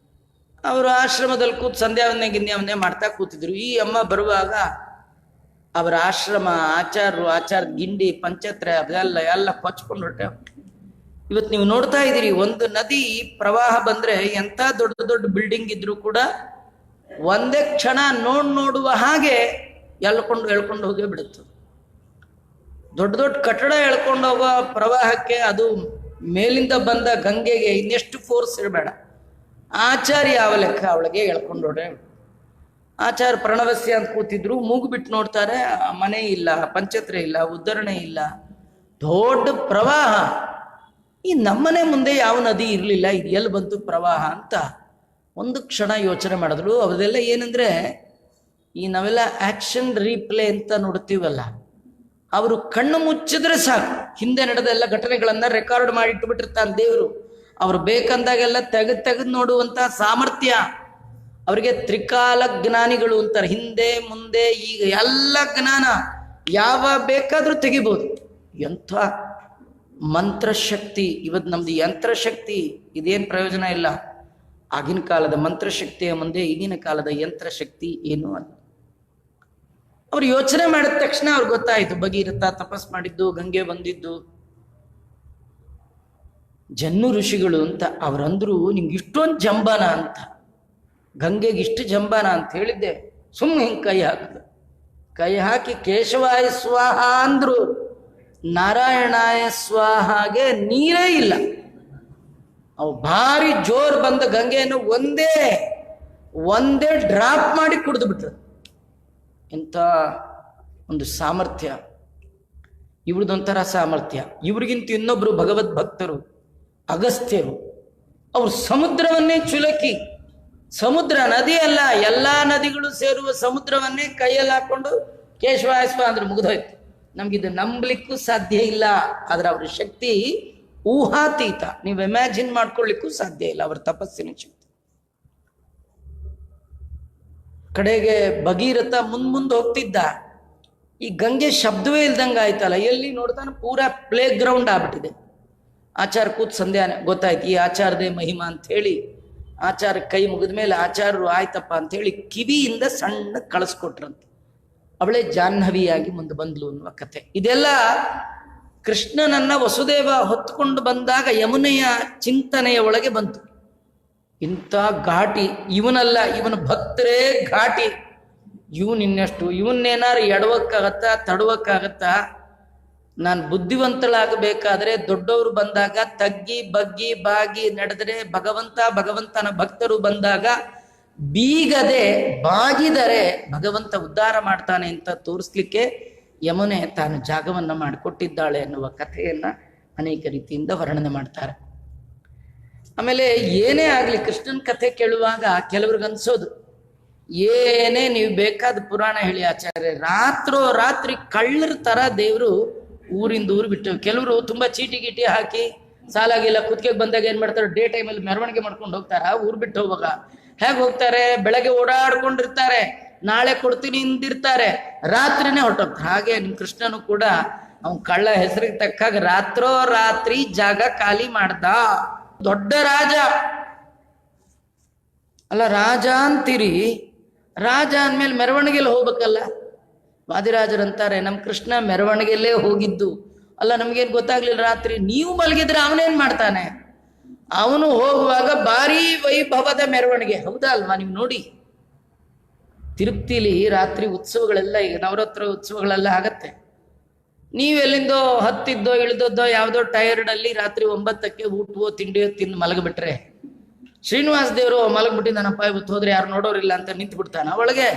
ಅವರು ಆಶ್ರಮದಲ್ಲಿ ಕೂತು ಸಂಧ್ಯಾವಂದನೆ ಗಿಂಧ್ಯಾವಂದನೆ ಮಾಡ್ತಾ ಕೂತಿದ್ರು. ಈ ಅಮ್ಮ ಬರುವಾಗ ಅವರ ಆಶ್ರಮ, ಆಚಾರ ಗಿಂಡಿ ಪಂಚತ್ರ ಅದೆಲ್ಲ ಕೊಚ್ಕೊಂಡು ಹೊರಟೆ. ಇವತ್ತು ನೀವು ನೋಡ್ತಾ ಇದ್ದೀರಿ, ಒಂದು ನದಿ ಪ್ರವಾಹ ಬಂದ್ರೆ ಎಂಥ ದೊಡ್ಡ ದೊಡ್ಡ ಬಿಲ್ಡಿಂಗ್ ಇದ್ರೂ ಕೂಡ ಒಂದೇ ಕ್ಷಣ ನೋಡುವ ಹಾಗೆ ಎಳ್ಕೊಂಡು ಹೋಗೇ ಬಿಡುತ್ತೆ. ದೊಡ್ಡ ದೊಡ್ಡ ಕಟ್ಟಡ ಎಳ್ಕೊಂಡು ಹೋಗೋ ಪ್ರವಾಹಕ್ಕೆ ಅದು ಮೇಲಿಂದ ಬಂದ ಗಂಗೆಗೆ ಇನ್ನೆಷ್ಟು ಫೋರ್ಸ್ ಇರಬೇಡ. ಆಚಾರ್ಯ ಯಾವ ಲೆಕ್ಕ, ಅವಳಿಗೆ ಎಳ್ಕೊಂಡು ಹೊಡೆ. ಆಚಾರ್ಯ ಪ್ರಣವಸ್ಯ ಅಂತ ಕೂತಿದ್ರು, ಮೂಗು ಬಿಟ್ಟು ನೋಡ್ತಾರೆ, ಮನೆ ಇಲ್ಲ, ಪಂಚತ್ರ ಇಲ್ಲ, ಉದ್ಧರಣೆ ಇಲ್ಲ, ದೊಡ್ಡ ಪ್ರವಾಹ. ಈ ನಮ್ಮನೆ ಮುಂದೆ ಯಾವ ನದಿ ಇರಲಿಲ್ಲ, ಇದು ಎಲ್ಲಿ ಬಂತು ಪ್ರವಾಹ ಅಂತ ಒಂದು ಕ್ಷಣ ಯೋಚನೆ ಮಾಡಿದ್ರು. ಅವದೆಲ್ಲ ಏನಂದ್ರೆ, ಈ ನಾವೆಲ್ಲ ಆಕ್ಷನ್ ರೀಪ್ಲೇ ಅಂತ ನೋಡ್ತೀವಲ್ಲ, ಅವರು ಕಣ್ಣು ಮುಚ್ಚಿದ್ರೆ ಸಾಕು, ಹಿಂದೆ ನಡೆದ ಎಲ್ಲ ಘಟನೆಗಳನ್ನ ರೆಕಾರ್ಡ್ ಮಾಡಿ ಇಟ್ಟುಬಿಟ್ಟಿರ್ತಾನೆ ದೇವರು. ಅವ್ರು ಬೇಕಂದಾಗೆಲ್ಲ ತೆಗೆದು ನೋಡುವಂತ ಸಾಮರ್ಥ್ಯ ಅವರಿಗೆ. ತ್ರಿಕಾಲ ಜ್ಞಾನಿಗಳು ಅಂತಾರೆ, ಹಿಂದೆ ಮುಂದೆ ಈಗ ಎಲ್ಲ ಜ್ಞಾನ ಯಾವ ಬೇಕಾದ್ರೂ ತೆಗಿಬೋದು. ಎಂಥ ಮಂತ್ರಶಕ್ತಿ! ಇವತ್ತು ನಮ್ದು ಯಂತ್ರಶಕ್ತಿ, ಇದೇನು ಪ್ರಯೋಜನ ಇಲ್ಲ. ಆಗಿನ ಕಾಲದ ಮಂತ್ರಶಕ್ತಿಯ ಮುಂದೆ ಈಗಿನ ಕಾಲದ ಯಂತ್ರಶಕ್ತಿ ಏನು ಅಲ್ಲ. ಅವ್ರು ಯೋಚನೆ ಮಾಡಿದ ತಕ್ಷಣ ಅವ್ರಿಗೆ ಗೊತ್ತಾಯಿತು, ಭಗೀರಥ ತಪಸ್ ಮಾಡಿದ್ದು, ಗಂಗೆ ಬಂದಿದ್ದು. ಜನ್ನು ಋಷಿಗಳು ಅಂತ ಅವರಂದ್ರು, ನಿಂಗೆ ಇಷ್ಟೊಂದು ಜಂಬಾನ ಅಂತ, ಗಂಗೆಗೆ ಇಷ್ಟು ಜಂಬಾನ ಅಂತ ಹೇಳಿದ್ದೆ. ಸುಮ್ಮನೆ ಹಿಂಗೆ ಕೈ ಹಾಕಿ ಕೇಶವಾಯ ಸ್ವಾಹ ಅಂದ್ರು, ನಾರಾಯಣಾಯ ಸ್ವಾಹಾಗೆ ನೀರೇ ಇಲ್ಲ. ಅವು ಭಾರಿ ಜೋರ್ ಬಂದ ಗಂಗೆಯನ್ನು ಒಂದೇ ಡ್ರಾಪ್ ಮಾಡಿ ಕುಡಿದು ಬಿಟ್ರು. ಎಂಥ ಒಂದು ಸಾಮರ್ಥ್ಯ! ಇವ್ರದೊಂಥರ ಸಾಮರ್ಥ್ಯ. ಇವ್ರಿಗಿಂತ ಇನ್ನೊಬ್ರು ಭಗವದ್ ಭಕ್ತರು ಅಗಸ್ತ್ಯರು. ಅವರು ಸಮುದ್ರವನ್ನೇ ಚುಲಕಿ, ಸಮುದ್ರ ನದಿ ಅಲ್ಲ, ಎಲ್ಲಾ ನದಿಗಳು ಸೇರುವ ಸಮುದ್ರವನ್ನೇ ಕೈಯಲ್ಲಿ ಹಾಕೊಂಡು ಕೇಶವಾಯಸ್ವ ಅಂದ್ರೆ ಮುಗಿದೋಯ್ತು. ನಮ್ಗಿದು ನಂಬಲಿಕ್ಕೂ ಸಾಧ್ಯ ಇಲ್ಲ. ಆದ್ರೆ ಅವ್ರ ಶಕ್ತಿ ಊಹಾತೀತ, ನೀವು ಇಮ್ಯಾಜಿನ್ ಮಾಡ್ಕೊಳ್ಳಿಕ್ಕೂ ಸಾಧ್ಯ ಇಲ್ಲ ಅವರ ತಪಸ್ಸಿನ ಶಕ್ತಿ. ಕಡೆಗೆ ಭಗೀರಥ ಮುಂದೆ ಹೋಗ್ತಿದ್ದ, ಈ ಗಂಗೆ ಶಬ್ದವೇ ಇಲ್ದಂಗೆ ಆಯ್ತಲ್ಲ, ಎಲ್ಲಿ ನೋಡ್ತಾನೆ ಪೂರಾ ಪ್ಲೇ ಗ್ರೌಂಡ್ ಆಗ್ಬಿಟ್ಟಿದೆ. ಆಚಾರ ಕೂತ್ ಸಂಧ್ಯಾ ಗೊತ್ತಾಯ್ತು ಈ ಆಚಾರದೇ ಮಹಿಮಾ ಅಂತ ಹೇಳಿ ಆಚಾರ ಕೈ ಮುಗಿದ ಮೇಲೆ ಆಚಾರ್ಯರು ಆಯ್ತಪ್ಪ ಅಂತ ಹೇಳಿ ಕಿವಿಯಿಂದ ಸಣ್ಣ ಕಳಿಸ್ಕೊಟ್ರಂತೆ. ಅವಳೇ ಜಾಹ್ನವಿಯಾಗಿ ಮುಂದೆ ಬಂದ್ಲು ಅನ್ನುವ ಕಥೆ. ಇದೆಲ್ಲ ಕೃಷ್ಣನನ್ನ ವಸುದೇವ ಹೊತ್ತುಕೊಂಡು ಬಂದಾಗ ಯಮುನೆಯ ಚಿಂತನೆಯ ಒಳಗೆ ಬಂತು. ಇಂಥ ಘಾಟಿ ಇವನಲ್ಲ, ಇವನ ಭಕ್ತರೇ ಘಾಟಿ. ಇವನಿನ್ನಷ್ಟು, ಇವನ್ನೇನಾರು ಎಡವಕ್ಕಾಗತ್ತಾ ತಡವಕ್ಕಾಗತ್ತಾ? ನಾನು ಬುದ್ಧಿವಂತಳಾಗಬೇಕಾದ್ರೆ ದೊಡ್ಡವರು ಬಂದಾಗ ತಗ್ಗಿ ಬಗ್ಗಿ ಬಾಗಿ ನಡೆದರೆ, ಭಗವಂತನ ಭಕ್ತರು ಬಂದಾಗ ಬೀಗದೆ ಬಾಗಿದರೆ ಭಗವಂತ ಉದ್ಧಾರ ಮಾಡ್ತಾನೆ ಅಂತ ತೋರಿಸ್ಲಿಕ್ಕೆ ಯಮುನೆ ತಾನು ಜಾಗವನ್ನ ಮಾಡಿಕೊಟ್ಟಿದ್ದಾಳೆ ಎನ್ನುವ ಕಥೆಯನ್ನ ಅನೇಕ ರೀತಿಯಿಂದ ವರ್ಣನೆ ಮಾಡ್ತಾರೆ. ಆಮೇಲೆ ಏನೇ ಆಗ್ಲಿ ಕೃಷ್ಣನ ಕಥೆ ಕೇಳುವಾಗ ಕೆಲವ್ರಿಗನ್ಸೋದು, ಏನೇ ನೀವು ಬೇಕಾದ ಪುರಾಣ ಹೇಳಿ ಆಚಾರ್ಯ, ರಾತ್ರಿ ಕಳ್ಳರ ತರ ದೇವರು ಊರಿಂದ ಊರು ಬಿಟ್ಟು. ಕೆಲವರು ತುಂಬಾ ಚೀಟಿ ಗೀಟಿ ಹಾಕಿ ಸಾಲಾಗಿಲ್ಲ ಕುತ್ತಿಗೆ ಬಂದಾಗ ಏನ್ ಮಾಡ್ತಾರೆ, ಡೇ ಟೈಮಲ್ಲಿ ಮೆರವಣಿಗೆ ಮಾಡ್ಕೊಂಡು ಹೋಗ್ತಾರ. ಊರ್ ಬಿಟ್ಟು ಹೋಗುವಾಗ ಹೇಗೆ ಹೋಗ್ತಾರೆ, ಬೆಳಗ್ಗೆ ಓಡಾಡ್ಕೊಂಡಿರ್ತಾರೆ, ನಾಳೆ ಕೊಡ್ತೀನಿ ಇಂದಿರ್ತಾರೆ, ರಾತ್ರಿನೇ ಹೊರಟೋಗ್ತಾರೆ. ಹಾಗೆ ನಿಮ್ ಕೃಷ್ಣನು ಕೂಡ ಅವ್ನ್ ಕಳ್ಳ ಹೆಸರಿಗೆ ತಕ್ಕಾಗ ರಾತ್ರೋ ರಾತ್ರಿ ಜಾಗ ಖಾಲಿ ಮಾಡ್ದ. ದೊಡ್ಡ ರಾಜ ಅಲ್ಲ, ರಾಜ ಅಂತೀರಿ, ರಾಜ ಅಂದ್ಮೇಲೆ ಮೆರವಣಿಗೆಯಲ್ಲಿ ಹೋಗ್ಬೇಕಲ್ಲ. ವಾದಿರಾಜರಂತಾರೆ ನಮ್ ಕೃಷ್ಣ ಮೆರವಣಿಗೆಯಲ್ಲೇ ಹೋಗಿದ್ದು ಅಲ್ಲ, ನಮ್ಗೇನ್ ಗೊತ್ತಾಗ್ಲಿಲ್ಲ. ರಾತ್ರಿ ನೀವು ಮಲಗಿದ್ರೆ ಅವನೇನ್ ಮಾಡ್ತಾನೆ, ಅವನು ಹೋಗುವಾಗ ಭಾರೀ ವೈಭವದ ಮೆರವಣಿಗೆ. ಹೌದಾ ಅಲ್ವಾ? ನೀವು ನೋಡಿ ತಿರುಪ್ತಿಲಿ ರಾತ್ರಿ ಉತ್ಸವಗಳೆಲ್ಲ, ಈಗ ನವರಾತ್ರ ಉತ್ಸವಗಳೆಲ್ಲ ಆಗತ್ತೆ. ನೀವೆಲ್ಲಿಂದೋ ಹತ್ತಿದ್ದೋ ಇಳಿದದ್ದೋ ಯಾವುದೋ ಟೈರ್ಡ್ ಅಲ್ಲಿ ರಾತ್ರಿ 9ಕ್ಕೆ ಊಟವೋ ತಿಂಡಿಯೋ ತಿಂದು ಮಲಗಿಬಿಟ್ರೆ, ಶ್ರೀನಿವಾಸ ದೇವರು ಮಲಗ್ಬಿಟ್ಟಿದ್ದಾನಪ್ಪ ಇವತ್ತು, ಹೋದ್ರೆ ಯಾರು ನೋಡೋರಿಲ್ಲ ಅಂತ ನಿಂತು ಬಿಡ್ತಾನ ಒಳಗೆ.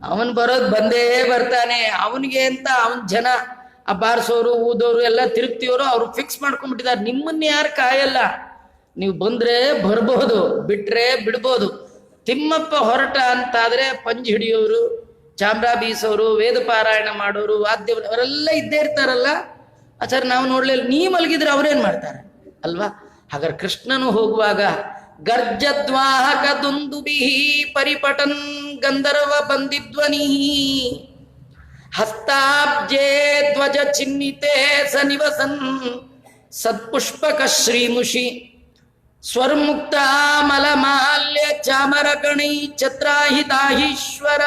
ಅವನ್ ಬರೋದು ಬಂದೇ ಬರ್ತಾನೆ. ಅವನಿಗೆ ಅಂತ ಅವನ್ ಜನ ಆ ಬಾರಿಸೋರು ಊದೋರು ಎಲ್ಲ ತಿರುಗ್ತಿಯವರು ಅವ್ರು ಫಿಕ್ಸ್ ಮಾಡ್ಕೊಂಡ್ಬಿಟ್ಟಿದ್ದಾರೆ. ನಿಮ್ಮನ್ನ ಯಾರು ಕಾಯಲ್ಲ, ನೀವು ಬಂದ್ರೆ ಬರ್ಬೋದು, ಬಿಟ್ರೆ ಬಿಡ್ಬೋದು. ತಿಮ್ಮಪ್ಪ ಹೊರಟ ಅಂತಾದ್ರೆ ಪಂಜ್ ಹಿಡಿಯೋರು, ಚಾಮ್ರಾ ಬೀಸೋರು, ವೇದ ಪಾರಾಯಣ ಮಾಡೋರು, ವಾದ್ಯವರು ಅವರೆಲ್ಲ ಇದ್ದೇ ಇರ್ತಾರಲ್ಲ. ಆಚಾರ್ಯ ನಾವು ನೋಡ್ಲಿಲ್ಲ, ನೀ ಮಲಗಿದ್ರೆ ಅವ್ರೇನ್ ಮಾಡ್ತಾರೆ ಅಲ್ವಾ? ಹಾಗಾದ್ರೆ ಕೃಷ್ಣನು ಹೋಗುವಾಗ ಗರ್ಜದ್ವಾಹಕ ದುಂದುಬಿಹಿ ಪರಿಪಟನ್ ಗಂಧರ್ವ ಬಂದಿಧ್ವನಿ ಹಸ್ತಾಬ್ಜೆ ಧ್ವಜ ಚಿನ್ನಿತೆ ಸ ನಿವಸನ್ ಸತ್ಪುಷ್ಪಕ ಶ್ರೀಮುಷಿ ಸ್ವರ್ಮುಕ್ತ ಮಲಮಾಲ್ಯ ಚಾಮರ ಗಣೈ ಛತ್ರಾಹಿತಾಹೀಶ್ವರ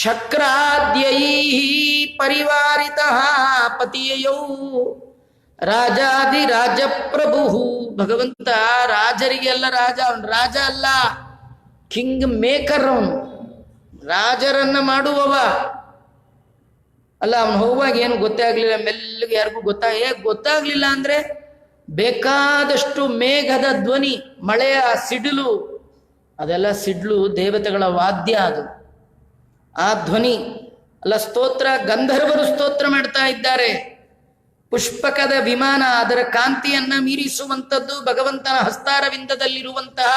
ಶಕ್ರಾದ್ಯೈ ಪರಿವಾರಿತಃ ಪತಿಯಯೌ ರಾಜಾದಿ ರಾಜ ಪ್ರಭು. ಭಗವಂತ ರಾಜರಿಗೆಲ್ಲ ರಾಜ, ಅವನು ರಾಜ ಅಲ್ಲ, ಕಿಂಗ್ ಮೇಕರ್. ಅವನು ರಾಜರನ್ನ ಮಾಡುವವ ಅಲ್ಲ. ಅವನು ಹೋಗುವಾಗ ಏನು ಗೊತ್ತೇ ಆಗ್ಲಿಲ್ಲ, ಮೆಲ್ಲಗೆ ಯಾರಿಗೂ ಗೊತ್ತಾಗ್ಲಿಲ್ಲ ಅಂದ್ರೆ ಬೇಕಾದಷ್ಟು ಮೇಘದ ಧ್ವನಿ, ಮಳೆಯ ಸಿಡಿಲು, ಅದೆಲ್ಲ ಸಿಡ್ಲು ದೇವತೆಗಳ ವಾದ್ಯ ಅದು. ಆ ಧ್ವನಿ ಅಲ್ಲ, ಸ್ತೋತ್ರ, ಗಂಧರ್ವರು ಸ್ತೋತ್ರ ಮಾಡ್ತಾ ಇದ್ದಾರೆ. ಪುಷ್ಪಕದ ವಿಮಾನ, ಅದರ ಕಾಂತಿಯನ್ನ ಮೀರಿಸುವಂಥದ್ದು ಭಗವಂತನ ಹಸ್ತಾರವಿಂದದಲ್ಲಿರುವಂತಹ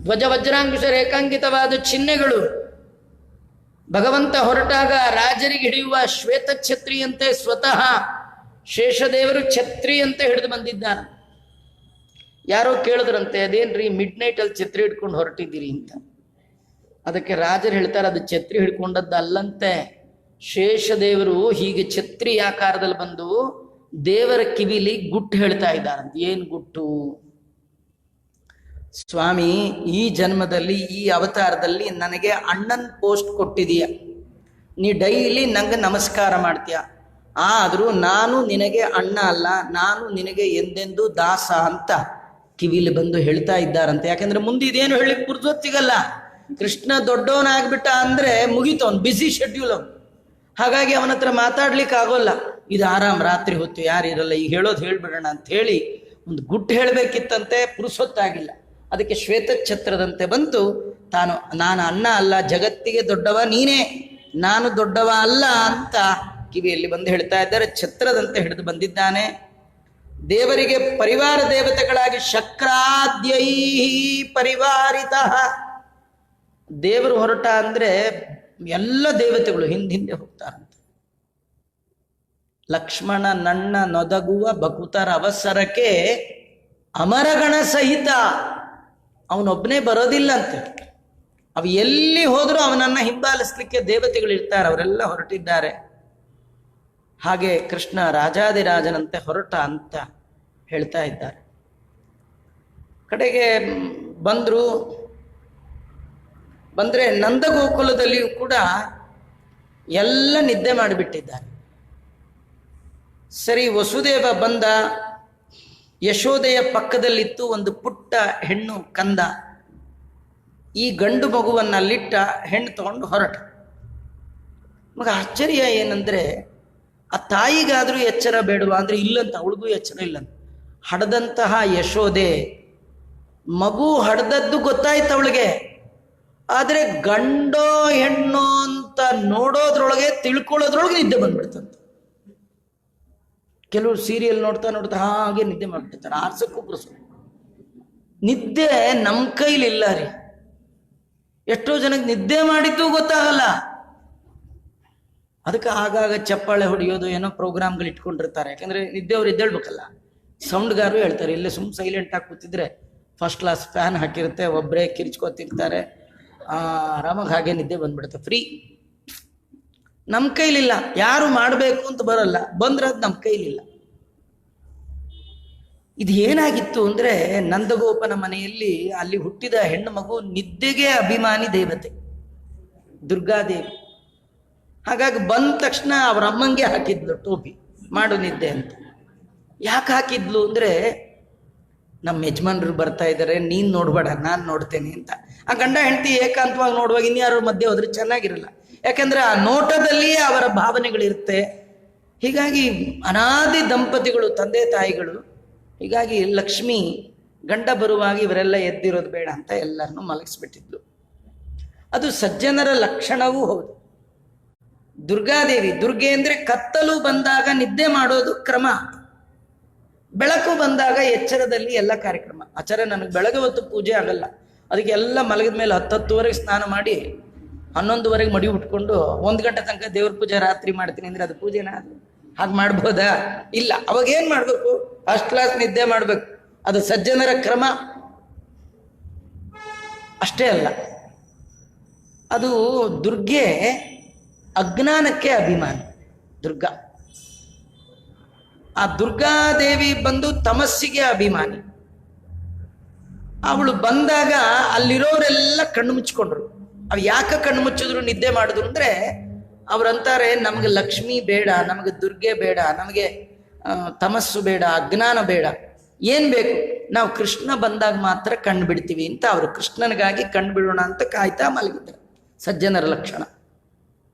ಧ್ವಜ ವಜ್ರಾಂಗುಶ ರೇಖಾಂಕಿತವಾದ ಚಿಹ್ನೆಗಳು. ಭಗವಂತ ಹೊರಟಾಗ ರಾಜರಿಗೆ ಹಿಡಿಯುವ ಶ್ವೇತ ಛತ್ರಿಯಂತೆ ಸ್ವತಃ ಶೇಷದೇವರು ಛತ್ರಿ ಅಂತ ಹಿಡಿದು ಬಂದಿದ್ದಾನೆ. ಯಾರೋ ಕೇಳಿದ್ರಂತೆ, ಅದೇನ್ರಿ ಮಿಡ್ ನೈಟ್ ಅಲ್ಲಿ ಛತ್ರಿ ಹಿಡ್ಕೊಂಡು ಹೊರಟಿದ್ದೀರಿ ಅಂತ. ಅದಕ್ಕೆ ರಾಜರು ಹೇಳ್ತಾರೆ, ಅದು ಛತ್ರಿ ಹಿಡ್ಕೊಂಡದ್ದು ಅಲ್ಲಂತೆ. ಶೇಷದೇವರು ಹೀಗೆ ಛತ್ರಿ ಆಕಾರದಲ್ಲಿ ಬಂದು ದೇವರ ಕಿವಿಲಿ ಗುಟ್ಟು ಹೇಳ್ತಾ ಇದ್ದಾರಂತೆ. ಏನ್ ಗುಟ್ಟು? ಸ್ವಾಮಿ, ಈ ಜನ್ಮದಲ್ಲಿ ಈ ಅವತಾರದಲ್ಲಿ ನನಗೆ ಅಣ್ಣನ್ ಪೋಸ್ಟ್ ಕೊಟ್ಟಿದೀಯ, ನೀ ಡೈಲಿ ನಂಗೆ ನಮಸ್ಕಾರ ಮಾಡ್ತೀಯ, ಆದ್ರೂ ನಾನು ನಿನಗೆ ಅಣ್ಣ ಅಲ್ಲ, ನಾನು ನಿನಗೆ ಎಂದೆಂದು ದಾಸ ಅಂತ ಕಿವಿಲಿ ಬಂದು ಹೇಳ್ತಾ ಇದ್ದಾರಂತೆ. ಯಾಕಂದ್ರೆ ಮುಂದೆ ಇದೇನು ಹೇಳಿಕ್ ಪುರ್ಸೊತ್ತಿಗಲ್ಲ. ಕೃಷ್ಣ ದೊಡ್ಡವನಾಗ್ಬಿಟ್ಟ ಅಂದ್ರೆ ಮುಗೀತು, ಅವ್ನು ಬಿಸಿ ಶೆಡ್ಯೂಲ್ ಅವನು. ಹಾಗಾಗಿ ಅವನ ಹತ್ರ ಮಾತಾಡ್ಲಿಕ್ಕೆ ಆಗೋಲ್ಲ. ಇದು ಆರಾಮ್, ರಾತ್ರಿ ಹೊತ್ತು ಯಾರು ಇರಲ್ಲ, ಈಗ ಹೇಳೋದು ಹೇಳ್ಬಿಡೋಣ ಅಂತ ಹೇಳಿ ಒಂದು ಗುಟ್ಟು ಹೇಳಬೇಕಿತ್ತಂತೆ, ಪುರುಸೊತ್ತಾಗಿಲ್ಲ. ಅದಕ್ಕೆ ಶ್ವೇತ ಛತ್ರದಂತೆ ಬಂತು. ನಾನು ಅಣ್ಣ ಅಲ್ಲ, ಜಗತ್ತಿಗೆ ದೊಡ್ಡವ ನೀನೇ, ನಾನು ದೊಡ್ಡವ ಅಲ್ಲ ಅಂತ ಕಿವಿಯಲ್ಲಿ ಬಂದು ಹೇಳ್ತಾ ಇದ್ದಾರೆ. ಛತ್ರದಂತೆ ಹಿಡಿದು ಬಂದಿದ್ದಾನೆ. ದೇವರಿಗೆ ಪರಿವಾರ ದೇವತೆಗಳಾಗಿ ಶಕ್ರಾದ್ಯೈ ಪರಿವಾರಿತ. ದೇವರು ಹೊರಟ ಅಂದ್ರೆ ಎಲ್ಲ ದೇವತೆಗಳು ಹಿಂದೆ ಹೋಗ್ತಾರಂತೆ. ಲಕ್ಷ್ಮಣ ನನ್ನ ನೊದಗುವ ಬಕುತರ ಅವಸರಕ್ಕೆ ಅಮರಗಣ ಸಹಿತ ಅವನೊಬ್ಬನೇ ಬರೋದಿಲ್ಲಂತೆ. ಅವು ಎಲ್ಲಿ ಹೋದರೂ ಅವನನ್ನ ಹಿಂಬಾಲಿಸ್ಲಿಕ್ಕೆ ದೇವತೆಗಳು ಇರ್ತಾರೆ, ಅವರೆಲ್ಲ ಹೊರಟಿದ್ದಾರೆ. ಹಾಗೆ ಕೃಷ್ಣ ರಾಜಾದಿರಾಜನಂತೆ ಹೊರಟ ಅಂತ ಹೇಳ್ತಾ ಇದ್ದಾರೆ. ಕಡೆಗೆ ಬಂದ್ರೆ ನಂದಗೋಕುಲದಲ್ಲಿಯೂ ಕೂಡ ಎಲ್ಲ ನಿದ್ದೆ ಮಾಡಿಬಿಟ್ಟಿದ್ದಾರೆ. ಸರಿ, ವಸುದೇವ ಬಂದ. ಯಶೋದೆಯ ಪಕ್ಕದಲ್ಲಿತ್ತು ಒಂದು ಪುಟ್ಟ ಹೆಣ್ಣು ಕಂದ. ಈ ಗಂಡು ಮಗುವನ್ನಲ್ಲಿಟ್ಟ, ಹೆಣ್ಣು ತಗೊಂಡು ಹೊರಟ. ಮಗ ಆಶ್ಚರ್ಯ ಏನಂದ್ರೆ, ಆ ತಾಯಿಗಾದ್ರೂ ಎಚ್ಚರ ಬೇಡವಾ ಅಂದ್ರೆ ಇಲ್ಲಂತ, ಅವಳಿಗೂ ಎಚ್ಚರ ಇಲ್ಲಂತ. ಹಡದಂತಹ ಯಶೋದೆ, ಮಗು ಹಡ್ದದ್ದು ಗೊತ್ತಾಯ್ತು ಅವಳಿಗೆ, ಆದ್ರೆ ಗಂಡೋ ಹೆಣ್ಣೋ ಅಂತ ನೋಡೋದ್ರೊಳಗೆ ತಿಳ್ಕೊಳ್ಳೋದ್ರೊಳಗೆ ನಿದ್ದೆ ಬಂದ್ಬಿಡ್ತಂತ. ಕೆಲವರು ಸೀರಿಯಲ್ ನೋಡ್ತಾ ಹಾಗೆ ನಿದ್ದೆ ಮಾಡ್ಬಿಡ್ತಾರೆ, ಆರ್ಸಕ್ಕೂ ಪುರುಷ. ನಿದ್ದೆ ನಮ್ಮ ಕೈಲಿಲ್ಲ ರೀ. ಎಷ್ಟೋ ಜನಕ್ಕೆ ನಿದ್ದೆ ಮಾಡಿದ್ದು ಗೊತ್ತಾಗಲ್ಲ. ಅದಕ್ಕೆ ಆಗಾಗ ಚಪ್ಪಾಳೆ ಹೊಡೆಯೋದು ಏನೋ ಪ್ರೋಗ್ರಾಮ್ಗಳು ಇಟ್ಕೊಂಡಿರ್ತಾರೆ. ಯಾಕಂದ್ರೆ ನಿದ್ದೆವ್ರು ಎದ್ದೇಳ್ಬೇಕಲ್ಲ. ಸೌಂಡ್ಗಾರು ಹೇಳ್ತಾರೆ, ಇಲ್ಲೇ ಸೈಲೆಂಟ್ ಆಗಿ ಕೂತಿದ್ರೆ ಫಸ್ಟ್ ಕ್ಲಾಸ್ ಫ್ಯಾನ್ ಹಾಕಿರುತ್ತೆ, ಒಬ್ಬರೇ ಕಿರ್ಚ್ಕೋತಿರ್ತಾರೆ, ಆರಾಮಾಗಿ ಹಾಗೆ ನಿದ್ದೆ ಬಂದ್ಬಿಡುತ್ತೆ, ಫ್ರೀ. ನಮ್ಮ ಕೈಲಿಲ್ಲ, ಯಾರು ಮಾಡಬೇಕು ಅಂತ ಬರಲ್ಲ, ಬಂದ್ರೆ ಅದು ನಮ್ಮ ಕೈಲಿಲ್ಲ. ಇದು ಏನಾಗಿತ್ತು ಅಂದ್ರೆ, ನಂದಗೋಪನ ಮನೆಯಲ್ಲಿ ಅಲ್ಲಿ ಹುಟ್ಟಿದ ಹೆಣ್ಣು ಮಗು ನಿದ್ದೆಗೆ ಅಭಿಮಾನಿ ದೇವತೆ ದುರ್ಗಾದೇವಿ. ಹಾಗಾಗಿ ಬಂದ ತಕ್ಷಣ ಅವ್ರ ಅಮ್ಮಂಗೆ ಹಾಕಿದ್ಲು ಟೋಪಿ, ಮಾಡು ನಿದ್ದೆ ಅಂತ. ಯಾಕೆ ಹಾಕಿದ್ಲು ಅಂದ್ರೆ, ನಮ್ಮ ಯಜಮಾನ್ರು ಬರ್ತಾ ಇದ್ದಾರೆ, ನೀನ್ ನೋಡ್ಬೇಡ ನಾನು ನೋಡ್ತೇನೆ ಅಂತ. ಆ ಗಂಡ ಹೆಂಡತಿ ಏಕಾಂತವಾಗಿ ನೋಡುವಾಗ ಇನ್ಯಾರ ಮಧ್ಯೆ ಹೋದ್ರೆ ಚೆನ್ನಾಗಿರಲ್ಲ. ಯಾಕಂದ್ರೆ ಆ ನೋಟದಲ್ಲಿಯೇ ಅವರ ಭಾವನೆಗಳಿರುತ್ತೆ. ಹೀಗಾಗಿ ಅನಾದಿ ದಂಪತಿಗಳು, ತಂದೆ ತಾಯಿಗಳು. ಹೀಗಾಗಿ ಲಕ್ಷ್ಮಿ ಗಂಡ ಬರುವಾಗ ಇವರೆಲ್ಲ ಎದ್ದಿರೋದು ಬೇಡ ಅಂತ ಎಲ್ಲರನ್ನೂ ಮಲಗಿಸ್ಬಿಟ್ಟಿದ್ಲು. ಅದು ಸಜ್ಜನರ ಲಕ್ಷಣವೂ ಹೌದು. ದುರ್ಗಾದೇವಿ, ದುರ್ಗೆ ಅಂದ್ರೆ ಕತ್ತಲು ಬಂದಾಗ ನಿದ್ದೆ ಮಾಡೋದು ಕ್ರಮ, ಬೆಳಕು ಬಂದಾಗ ಎಚ್ಚರದಲ್ಲಿ ಎಲ್ಲ ಕಾರ್ಯಕ್ರಮ. ಆಚಾರ್ಯ ನನಗೆ ಬೆಳಗ್ಗೆ ಹೊತ್ತು ಪೂಜೆ ಆಗಲ್ಲ, ಅದಕ್ಕೆ ಎಲ್ಲ ಮಲಗಿದ ಮೇಲೆ 10-10ವರೆಗೆ ಸ್ನಾನ ಮಾಡಿ 11ವರೆಗೆ ಮಡಿ ಉಟ್ಕೊಂಡು 1 ಗಂಟೆ ತನಕ ದೇವ್ರ ಪೂಜೆ ರಾತ್ರಿ ಮಾಡ್ತೀನಿ ಅಂದ್ರೆ ಅದು ಪೂಜೆನಾ? ಅದು ಹಾಗೆ ಮಾಡ್ಬೋದಾ? ಇಲ್ಲ. ಅವಾಗ ಏನ್ ಮಾಡ್ಬೇಕು? ಫಸ್ಟ್ ಕ್ಲಾಸ್ ನಿದ್ದೆ ಮಾಡ್ಬೇಕು. ಅದು ಸಜ್ಜನರ ಕ್ರಮ ಅಷ್ಟೇ ಅಲ್ಲ. ಅದು ದುರ್ಗೆ ಅಜ್ಞಾನಕ್ಕೆ ಅಭಿಮಾನಿ ದುರ್ಗಾ. ಆ ದುರ್ಗಾದೇವಿ ಬಂದು ತಮಸ್ಸಿಗೆ ಅಭಿಮಾನಿ. ಅವಳು ಬಂದಾಗ ಅಲ್ಲಿರೋರೆಲ್ಲ ಕಣ್ಣು ಮುಚ್ಕೊಂಡ್ರು. ಅವ್ ಯಾಕೆ ಕಣ್ಣು ಮುಚ್ಚಿದ್ರು, ನಿದ್ದೆ ಮಾಡಿದ್ರು ಅಂದ್ರೆ, ಅವ್ರಂತಾರೆ ನಮಗೆ ಲಕ್ಷ್ಮಿ ಬೇಡ, ನಮಗೆ ದುರ್ಗೆ ಬೇಡ, ನಮಗೆ ತಮಸ್ಸು ಬೇಡ, ಅಜ್ಞಾನ ಬೇಡ, ಏನ್ ಬೇಕು? ನಾವು ಕೃಷ್ಣ ಬಂದಾಗ ಮಾತ್ರ ಕಣ್ಣು ಬಿಡ್ತೀವಿ ಅಂತ. ಅವರು ಕೃಷ್ಣನಿಗಾಗಿ ಕಣ್ಣು ಬಿಡೋಣ ಅಂತ ಕಾಯ್ತಾ ಮಲಗಿದ್ರು. ಸಜ್ಜನರ ಲಕ್ಷಣ.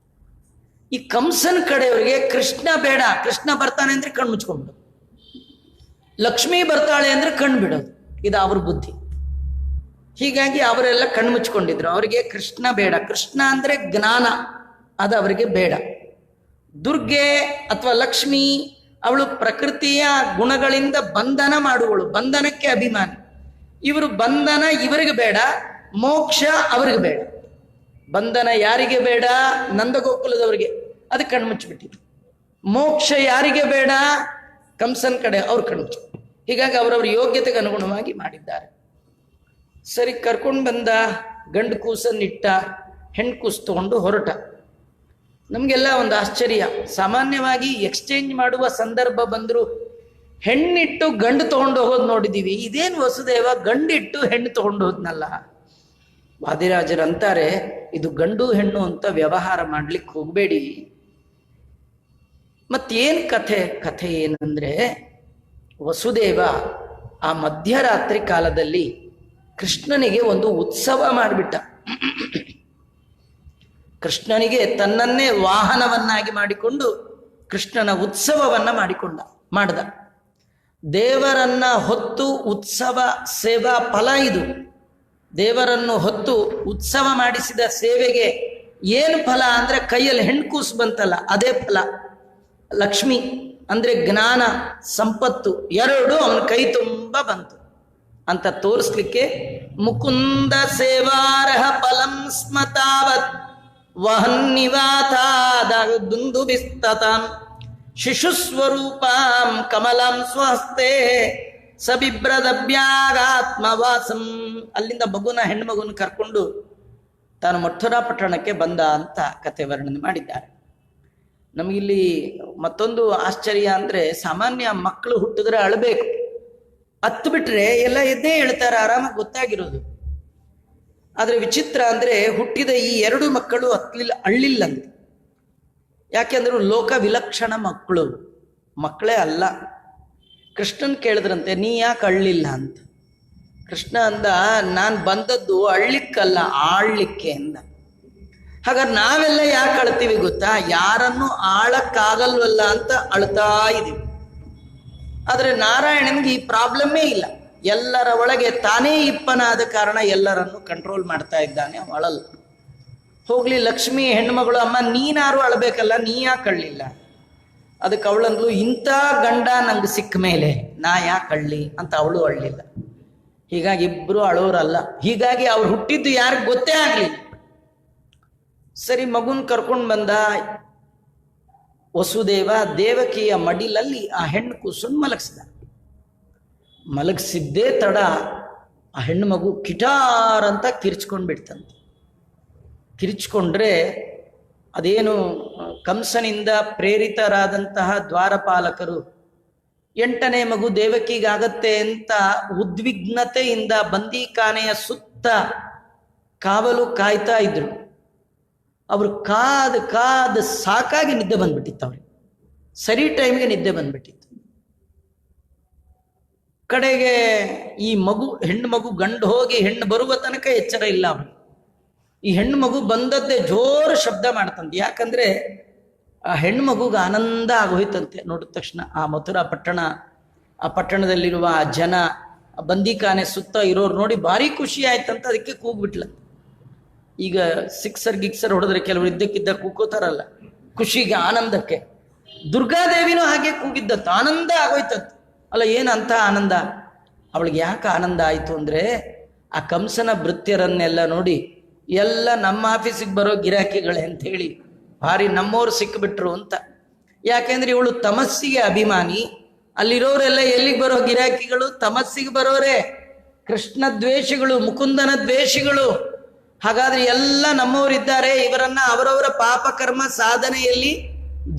ಈ ಕಂಸನ ಕಡೆಯವರಿಗೆ ಕೃಷ್ಣ ಬೇಡ, ಕೃಷ್ಣ ಬರ್ತಾನೆ ಅಂದ್ರೆ ಕಣ್ಣು ಮುಚ್ಕೊಂಡ್ಬಿಡು, ಲಕ್ಷ್ಮಿ ಬರ್ತಾಳೆ ಅಂದ್ರೆ ಕಣ್ಣು ಬಿಡೋದು, ಇದು ಅವ್ರ ಬುದ್ಧಿ. ಹೀಗಾಗಿ ಅವರೆಲ್ಲ ಕಣ್ಣು ಮುಚ್ಕೊಂಡಿದ್ರು. ಅವರಿಗೆ ಕೃಷ್ಣ ಬೇಡ. ಕೃಷ್ಣ ಅಂದ್ರೆ ಜ್ಞಾನ, ಅದು ಅವರಿಗೆ ಬೇಡ. ದುರ್ಗೆ ಅಥವಾ ಲಕ್ಷ್ಮಿ, ಅವಳು ಪ್ರಕೃತಿಯ ಗುಣಗಳಿಂದ ಬಂಧನ ಮಾಡುವಳು, ಬಂಧನಕ್ಕೆ ಅಭಿಮಾನಿ. ಇವರು ಬಂಧನ ಇವರಿಗೆ ಬೇಡ, ಮೋಕ್ಷ ಅವರಿಗೆ ಬೇಡ. ಬಂಧನ ಯಾರಿಗೆ ಬೇಡ? ನಂದಗೋಕುಲದವರಿಗೆ, ಅದು ಕಣ್ಮುಚ್ಚಿಬಿಟ್ಟಿದ್ರು. ಮೋಕ್ಷ ಯಾರಿಗೆ ಬೇಡ? ಕಂಸನ ಕಡೆ ಅವ್ರು ಕಣ್ಮುಚ್ಚು. ಹೀಗಾಗಿ ಅವರವ್ರ ಯೋಗ್ಯತೆಗೆ ಅನುಗುಣವಾಗಿ ಮಾಡಿದ್ದಾರೆ. ಸರಿ, ಕರ್ಕೊಂಡು ಬಂದ, ಗಂಡು ಕೂಸನ್ನಿಟ್ಟ, ಹೆಣ್ಣು ಕೂಸು ತಗೊಂಡು ಹೊರಟ. ನಮಗೆಲ್ಲ ಒಂದು ಆಶ್ಚರ್ಯ. ಸಾಮಾನ್ಯವಾಗಿ ಎಕ್ಸ್ಚೇಂಜ್ ಮಾಡುವ ಸಂದರ್ಭ ಬಂದ್ರು ಹೆಣ್ಣಿಟ್ಟು ಗಂಡು ತಗೊಂಡು ಹೋಗೋದು ನೋಡಿದೀವಿ. ಇದೇನು ವಸುದೇವ, ಗಂಡಿಟ್ಟು ಹೆಣ್ಣು ತಗೊಂಡು ಹೋದ್ನಲ್ಲ. ವಾದಿರಾಜರು ಅಂತಾರೆ, ಇದು ಗಂಡು ಹೆಣ್ಣು ಅಂತ ವ್ಯವಹಾರ ಮಾಡ್ಲಿಕ್ಕೆ ಹೋಗ್ಬೇಡಿ. ಮತ್ತೇನ್ ಕಥೆ ಏನಂದ್ರೆ, ವಸುದೇವ ಆ ಮಧ್ಯರಾತ್ರಿ ಕಾಲದಲ್ಲಿ ಕೃಷ್ಣನಿಗೆ ಒಂದು ಉತ್ಸವ ಮಾಡಿಬಿಟ್ಟ. ಕೃಷ್ಣನಿಗೆ ತನ್ನನ್ನೇ ವಾಹನವನ್ನಾಗಿ ಮಾಡಿಕೊಂಡು ಕೃಷ್ಣನ ಉತ್ಸವವನ್ನ ಮಾಡ್ದ. ದೇವರನ್ನ ಹೊತ್ತು ಉತ್ಸವ ಸೇವಾ ಫಲ ಇದು. ದೇವರನ್ನು ಹೊತ್ತು ಉತ್ಸವ ಮಾಡಿಸಿದ ಸೇವೆಗೆ ಏನು ಫಲ ಅಂದ್ರೆ, ಕೈಯಲ್ಲಿ ಹೆಣ್ಕೂಸು ಬಂತಲ್ಲ, ಅದೇ ಫಲ. ಲಕ್ಷ್ಮಿ ಅಂದ್ರೆ ಜ್ಞಾನ, ಸಂಪತ್ತು ಎರಡೂ ಅವನ ಕೈ ತುಂಬ ಬಂತು ಅಂತ ತೋರಿಸ್ಲಿಕ್ಕೆ, ಮುಕುಂದ ಸೇವಾರ್ಹ ಫಲಂ ಸ್ಮತಾವತ್ ವಹನ್ನಿವಾತಾದುಂದು ಬಿಸ್ತತಾಂ ಶಿಶುಸ್ವರೂಪಾಂ ಕಮಲಂ ಸ್ವಹಸ್ತೆ ಸಬಿಭ್ರದಭ್ಯಾಗಾತ್ಮವಾಸಂ. ಅಲ್ಲಿಂದ ಹೆಣ್ಣು ಮಗುನ ಕರ್ಕೊಂಡು ತಾನು ಮಥುರಾ ಪಟ್ಟಣಕ್ಕೆ ಬಂದ ಅಂತ ಕಥೆ ವರ್ಣನೆ ಮಾಡಿದ್ದಾರೆ. ನಮಗಿಲ್ಲಿ ಮತ್ತೊಂದು ಆಶ್ಚರ್ಯ ಅಂದ್ರೆ, ಸಾಮಾನ್ಯ ಮಕ್ಕಳು ಹುಟ್ಟಿದ್ರೆ ಅಳಬೇಕು, ಹತ್ತು ಬಿಟ್ರೆ ಎಲ್ಲ ಎದ್ದೇ ಹೇಳ್ತಾರೆ, ಆರಾಮಾಗಿ ಗೊತ್ತಾಗಿರೋದು. ಆದ್ರೆ ವಿಚಿತ್ರ ಅಂದ್ರೆ, ಹುಟ್ಟಿದ ಈ 2 ಮಕ್ಕಳು ಅಳ್ಳಿಲ್ಲಂತೆ. ಯಾಕೆಂದ್ರೆ ಲೋಕ ವಿಲಕ್ಷಣ ಮಕ್ಕಳೇ ಅಲ್ಲ. ಕೃಷ್ಣನ್ ಕೇಳಿದ್ರಂತೆ, ನೀ ಯಾಕೆ ಅಳ್ಳಿಲ್ಲ ಅಂತ. ಕೃಷ್ಣ ಅಂದ, ನಾನು ಬಂದದ್ದು ಅಳ್ಳಿಕ್ಕಲ್ಲ, ಆಳ್ಲಿಕ್ಕೆ ಅಂದ. ಹಾಗಾದ್ರೆ ನಾವೆಲ್ಲ ಯಾಕೆ ಅಳ್ತೀವಿ ಗೊತ್ತಾ? ಯಾರನ್ನು ಆಳಕ್ಕಾಗಲ್ವಲ್ಲ ಅಂತ ಅಳ್ತಾ ಇದೀವಿ. ಆದ್ರೆ ನಾರಾಯಣನ್ಗೆ ಈ ಪ್ರಾಬ್ಲಮ್ಮೇ ಇಲ್ಲ. ಎಲ್ಲರ ಒಳಗೆ ತಾನೇ ಇಪ್ಪನಾದ ಕಾರಣ ಎಲ್ಲರನ್ನು ಕಂಟ್ರೋಲ್ ಮಾಡ್ತಾ ಇದ್ದಾನೆ, ಅಳಲ್ಲ. ಹೋಗ್ಲಿ, ಲಕ್ಷ್ಮಿ ಹೆಣ್ಮಗಳು, ಅಮ್ಮ ನೀನಾರು ಅಳಬೇಕಲ್ಲ, ನೀ ಯಾಕೆ ಅಳ್ಳಿಲ್ಲ? ಅದಕ್ಕೆ ಅವಳಂದ್ಲು, ಇಂಥ ಗಂಡ ನಂಗೆ ಸಿಕ್ಕ ಮೇಲೆ ನಾ ಯಾಕೆ ಅಳ್ಳಿ ಅಂತ ಅವಳು ಅಳ್ಳಿಲ್ಲ. ಹೀಗಾಗಿ ಇಬ್ರು ಅಳೋರಲ್ಲ. ಹೀಗಾಗಿ ಅವ್ರು ಹುಟ್ಟಿದ್ದು ಯಾರಿಗೆ ಗೊತ್ತೇ ಆಗ್ಲಿಲ್ಲ. ಸರಿ, ಮಗುನ್ ಕರ್ಕೊಂಡು ಬಂದ. ವಸುದೇವ ದೇವಕಿಯ ಮಡಿಲಲ್ಲಿ ಆ ಹೆಣ್ಣು ಕೂಸನ್ನು ಮಲಗಿಸಿದ. ಮಲಗಿಸಿದ್ದೇ ತಡ ಆ ಹೆಣ್ಣು ಮಗು ಕಿಟಾರ್ ಅಂತ ಕಿರ್ಚ್ಕೊಂಡು ಬಿಡ್ತಂತೆ. ಕಿರ್ಚ್ಕೊಂಡ್ರೆ ಅದೇನು ಕಂಸನಿಂದ ಪ್ರೇರಿತರಾದಂತಹ ದ್ವಾರಪಾಲಕರು 8ನೇ ಮಗು ದೇವಕಿಗಾಗತ್ತೆ ಅಂತ ಉದ್ವಿಗ್ನತೆಯಿಂದ ಬಂದೀಖಾನೆಯ ಸುತ್ತ ಕಾವಲು ಕಾಯ್ತಾ ಇದ್ರು. ಅವರು ಕಾದು ಸಾಕಾಗಿ ನಿದ್ದೆ ಬಂದ್ಬಿಟ್ಟಿತ್ತು. ಅವ್ರಿಗೆ ಸರಿ ಟೈಮ್ಗೆ ನಿದ್ದೆ ಬಂದ್ಬಿಟ್ಟಿತ್ತು. ಕಡೆಗೆ ಈ ಹೆಣ್ಣು ಮಗು ಗಂಡು ಹೋಗಿ ಹೆಣ್ಣು ಬರುವ ತನಕ ಎಚ್ಚರ ಇಲ್ಲ ಅವಳು. ಈ ಹೆಣ್ಣು ಮಗು ಬಂದದ್ದೇ ಜೋರು ಶಬ್ದ ಮಾಡ್ತಂತೆ. ಯಾಕಂದ್ರೆ ಆ ಹೆಣ್ಣು ಮಗುಗೆ ಆನಂದ ಆಗೋಯ್ತಂತೆ ನೋಡಿದ ತಕ್ಷಣ. ಆ ಮಥುರಾ ಪಟ್ಟಣ, ಆ ಪಟ್ಟಣದಲ್ಲಿರುವ ಆ ಜನ, ಬಂದೀಖಾನೆ ಸುತ್ತ ಇರೋರು ನೋಡಿ ಭಾರಿ ಖುಷಿ ಆಯ್ತಂತ. ಅದಕ್ಕೆ ಕೂಗ್ಬಿಟ್ಲ. ಈಗ ಸಿಕ್ಸರ್ ಗಿಕ್ಸರ್ ಹೊಡೆದ್ರೆ ಕೆಲವರು ಇದ್ದಕ್ಕಿದ್ದ ಕೂಕೋತಾರಲ್ಲ ಖುಷಿಗೆ, ಆನಂದಕ್ಕೆ. ದುರ್ಗಾದೇವಿನೂ ಹಾಗೆ ಕೂಗಿದ್ದಂತ, ಆನಂದ ಆಗೋಯ್ತಂತ. ಅಲ್ಲ, ಏನಂತ ಆನಂದ? ಅವಳಿಗೆ ಯಾಕೆ ಆನಂದ ಆಯಿತು ಅಂದರೆ, ಆ ಕಂಸನ ಭೃತ್ಯರನ್ನೆಲ್ಲ ನೋಡಿ ಎಲ್ಲ ನಮ್ಮ ಆಫೀಸಿಗೆ ಬರೋ ಗಿರಾಕಿಗಳೇ ಅಂತ ಹೇಳಿ ಭಾರಿ ನಮ್ಮವ್ರು ಸಿಕ್ಕಿಬಿಟ್ರು ಅಂತ. ಯಾಕೆಂದ್ರೆ ಇವಳು ತಮಸ್ಸಿಗೆ ಅಭಿಮಾನಿ. ಅಲ್ಲಿರೋರೆಲ್ಲ ಎಲ್ಲಿಗೆ ಬರೋ ಗಿರಾಕಿಗಳು? ತಮಸ್ಸಿಗೆ ಬರೋರೆ, ಕೃಷ್ಣ ದ್ವೇಷಿಗಳು, ಮುಕುಂದನ ದ್ವೇಷಿಗಳು. ಹಾಗಾದ್ರೆ ಎಲ್ಲ ನಮ್ಮವರಿದ್ದಾರೆ, ಇವರನ್ನ ಅವರವರ ಪಾಪಕರ್ಮ ಸಾಧನೆಯಲ್ಲಿ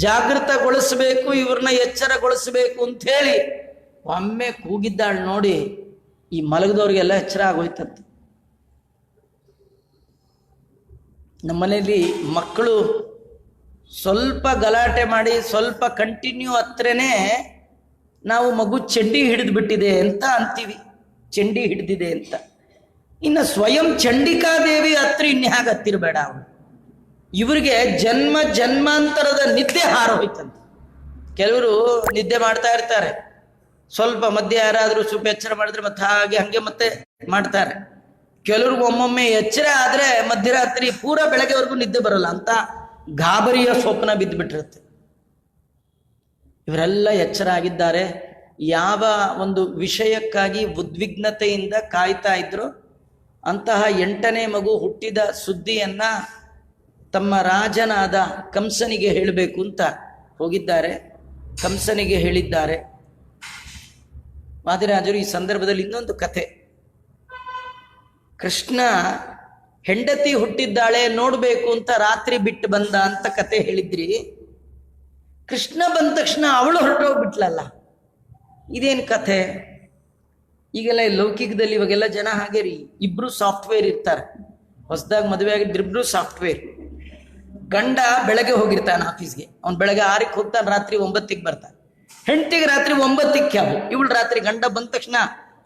ಜಾಗೃತಗೊಳಿಸಬೇಕು, ಇವ್ರನ್ನ ಎಚ್ಚರಗೊಳಿಸಬೇಕು ಅಂತ ಹೇಳಿ ಒಮ್ಮೆ ಕೂಗಿದ್ದಾಳು ನೋಡಿ. ಈ ಮಲಗದವ್ರಿಗೆಲ್ಲ ಎಚ್ಚರ ಆಗೋಯ್ತಂತೆ. ನಮ್ಮನೇಲಿ ಮಕ್ಕಳು ಸ್ವಲ್ಪ ಗಲಾಟೆ ಮಾಡಿ ಸ್ವಲ್ಪ ಕಂಟಿನ್ಯೂ ಹತ್ರನೇ ನಾವು ಮಗು ಚಂಡಿ ಹಿಡಿದು ಬಿಟ್ಟಿದೆ ಅಂತ ಅಂತೀವಿ, ಚಂಡಿ ಹಿಡಿದಿದೆ ಅಂತ. ಇನ್ನು ಸ್ವಯಂ ಚಂಡಿಕಾದೇವಿ ಹತ್ರ ಇನ್ಯಾಗ ಹತ್ತಿರಬೇಡ ಅವನು. ಇವರಿಗೆ ಜನ್ಮ ಜನ್ಮಾಂತರದ ನಿದ್ದೆ ಹಾರೋಯ್ತಂತೆ. ಕೆಲವರು ನಿದ್ದೆ ಮಾಡ್ತಾ ಇರ್ತಾರೆ, ಸ್ವಲ್ಪ ಮಧ್ಯೆ ಯಾರಾದರೂ ಸ್ವಲ್ಪ ಎಚ್ಚರ ಮಾಡಿದ್ರೆ ಮತ್ತೆ ಹಂಗೆ ಮತ್ತೆ ಮಾಡ್ತಾರೆ. ಕೆಲವ್ರಿಗೂ ಒಮ್ಮೊಮ್ಮೆ ಎಚ್ಚರ ಆದರೆ ಮಧ್ಯರಾತ್ರಿ ಪೂರ ಬೆಳಗ್ಗೆವರೆಗೂ ನಿದ್ದೆ ಬರಲ್ಲ ಅಂತ ಗಾಬರಿಯ ಸ್ವಪ್ನ ಬಿದ್ದುಬಿಟ್ಟಿರುತ್ತೆ. ಇವರೆಲ್ಲ ಎಚ್ಚರ ಆಗಿದ್ದಾರೆ. ಯಾವ ಒಂದು ವಿಷಯಕ್ಕಾಗಿ ಉದ್ವಿಗ್ನತೆಯಿಂದ ಕಾಯ್ತಾ ಇದ್ರು ಅಂತಹ 8ನೇ ಮಗು ಹುಟ್ಟಿದ ಸುದ್ದಿಯನ್ನ ತಮ್ಮ ರಾಜನಾದ ಕಂಸನಿಗೆ ಹೇಳಬೇಕು ಅಂತ ಹೋಗಿದ್ದಾರೆ. ಕಂಸನಿಗೆ ಹೇಳಿದ್ದಾರೆ. ವಾದಿರಾಜರು ಈ ಸಂದರ್ಭದಲ್ಲಿ ಇನ್ನೊಂದು ಕಥೆ, ಕೃಷ್ಣ ಹೆಂಡತಿ ಹುಟ್ಟಿದ್ದಾಳೆ ನೋಡ್ಬೇಕು ಅಂತ ರಾತ್ರಿ ಬಿಟ್ಟು ಬಂದ ಅಂತ ಕತೆ ಹೇಳಿದ್ರಿ. ಕೃಷ್ಣ ಬಂದ ತಕ್ಷಣ ಅವಳು ಹೊರಟೋಗ್ಬಿಟ್ಲಲ್ಲ, ಇದೇನು ಕಥೆ? ಈಗೆಲ್ಲ ಲೌಕಿಕದಲ್ಲಿ ಇವಾಗೆಲ್ಲ ಜನ ಹಾಗೆ ರೀ, ಇಬ್ರು ಸಾಫ್ಟ್ವೇರ್ ಇರ್ತಾರೆ. ಹೊಸದಾಗಿ ಮದುವೆ ಆಗಿದ್ರು ಇಬ್ರು ಸಾಫ್ಟ್ವೇರ್. ಗಂಡ ಬೆಳಗ್ಗೆ ಹೋಗಿರ್ತಾನೆ ಆಫೀಸ್ಗೆ, ಅವ್ನು ಬೆಳಗ್ಗೆ 6ಕ್ಕೆ ಹೋಗ್ತಾನೆ, ರಾತ್ರಿ 9ಕ್ಕೆ ಬರ್ತಾನೆ. ಹೆಂಡತಿಗೆ ರಾತ್ರಿ 9ಕ್ಕೆ ಕ್ಯಾಬ್, ಇವಳು ರಾತ್ರಿ ಗಂಡ ಬಂದ ತಕ್ಷಣ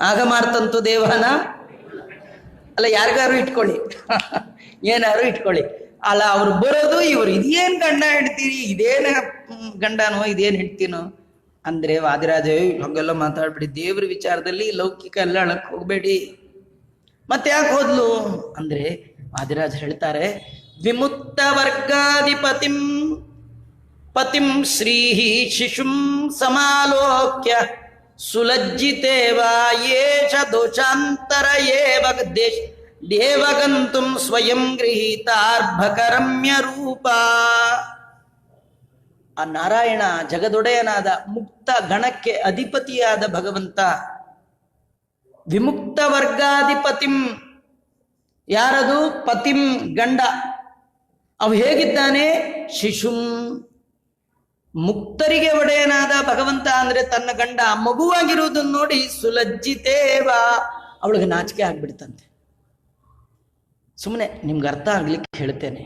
ಆಗ ಮಾರ್ತಂತು ದೇವನ ಅಲ್ಲ, ಯಾರಿಗಾರು ಇಟ್ಕೊಳ್ಳಿ ಏನಾರು ಇಟ್ಕೊಳ್ಳಿ ಅಲ್ಲ, ಅವ್ರು ಬರೋದು ಇವರು ಇದೇನ್ ಗಂಡ ಹೆಂಡ್ತೀರಿ, ಇದೇನ ಗಂಡನೋ ಇದೇನ್ ಹೆಂಡ್ತೀನೋ ಅಂದ್ರೆ ವಾದಿರಾಜ ಹಂಗೆಲ್ಲ ಮಾತಾಡ್ಬಿಡಿ, ದೇವ್ರ ವಿಚಾರದಲ್ಲಿ ಲೌಕಿಕ ಎಲ್ಲ ಅಳಕ್ ಹೋಗ್ಬೇಡಿ. ಮತ್ತೆ ಯಾಕೆ ಹೋದ್ಲು ಅಂದ್ರೆ ವಾದಿರಾಜ್ ಹೇಳ್ತಾರೆ, ವಿಮುಕ್ತ ವರ್ಗಾಧಿಪತಿಂ ಪತಿಂ ಶ್ರೀಹಿ ಶಿಶುಂ ಸಮಾಲೋಕ್ಯ ಸುಲಜ್ಜಿತೇವ ಯೇಷ ದೋಷಾಂತರ ದೇವಗಂತುಂ ಸ್ವಯಂ ಗೃಹೀತಾರ್ಭಕರಮ್ಯ ರೂಪ. ಆ ನಾರಾಯಣ ಜಗದೊಡೆಯನಾದ ಮುಕ್ತ ಗಣಕ್ಕೆ ಅಧಿಪತಿಯಾದ ಭಗವಂತ ವಿಮುಕ್ತ ವರ್ಗಾಧಿಪತಿಂ, ಯಾರದು? ಪತಿಂ, ಗಂಡ. ಅವು ಹೇಗಿದ್ದಾನೆ? ಶಿಶುಂ, ಮುಕ್ತರಿಗೆ ಒಡೆಯನಾದ ಭಗವಂತ ಅಂದ್ರೆ ತನ್ನ ಗಂಡ ಮಗುವಾಗಿರುವುದನ್ನು ನೋಡಿ ಸುಲಜ್ಜಿತೇವ, ಅವಳಿಗೆ ನಾಚಿಕೆ ಆಗ್ಬಿಡ್ತಂತೆ. ಸುಮ್ಮನೆ ನಿಮ್ಗೆ ಅರ್ಥ ಆಗ್ಲಿಕ್ಕೆ ಹೇಳ್ತೇನೆ.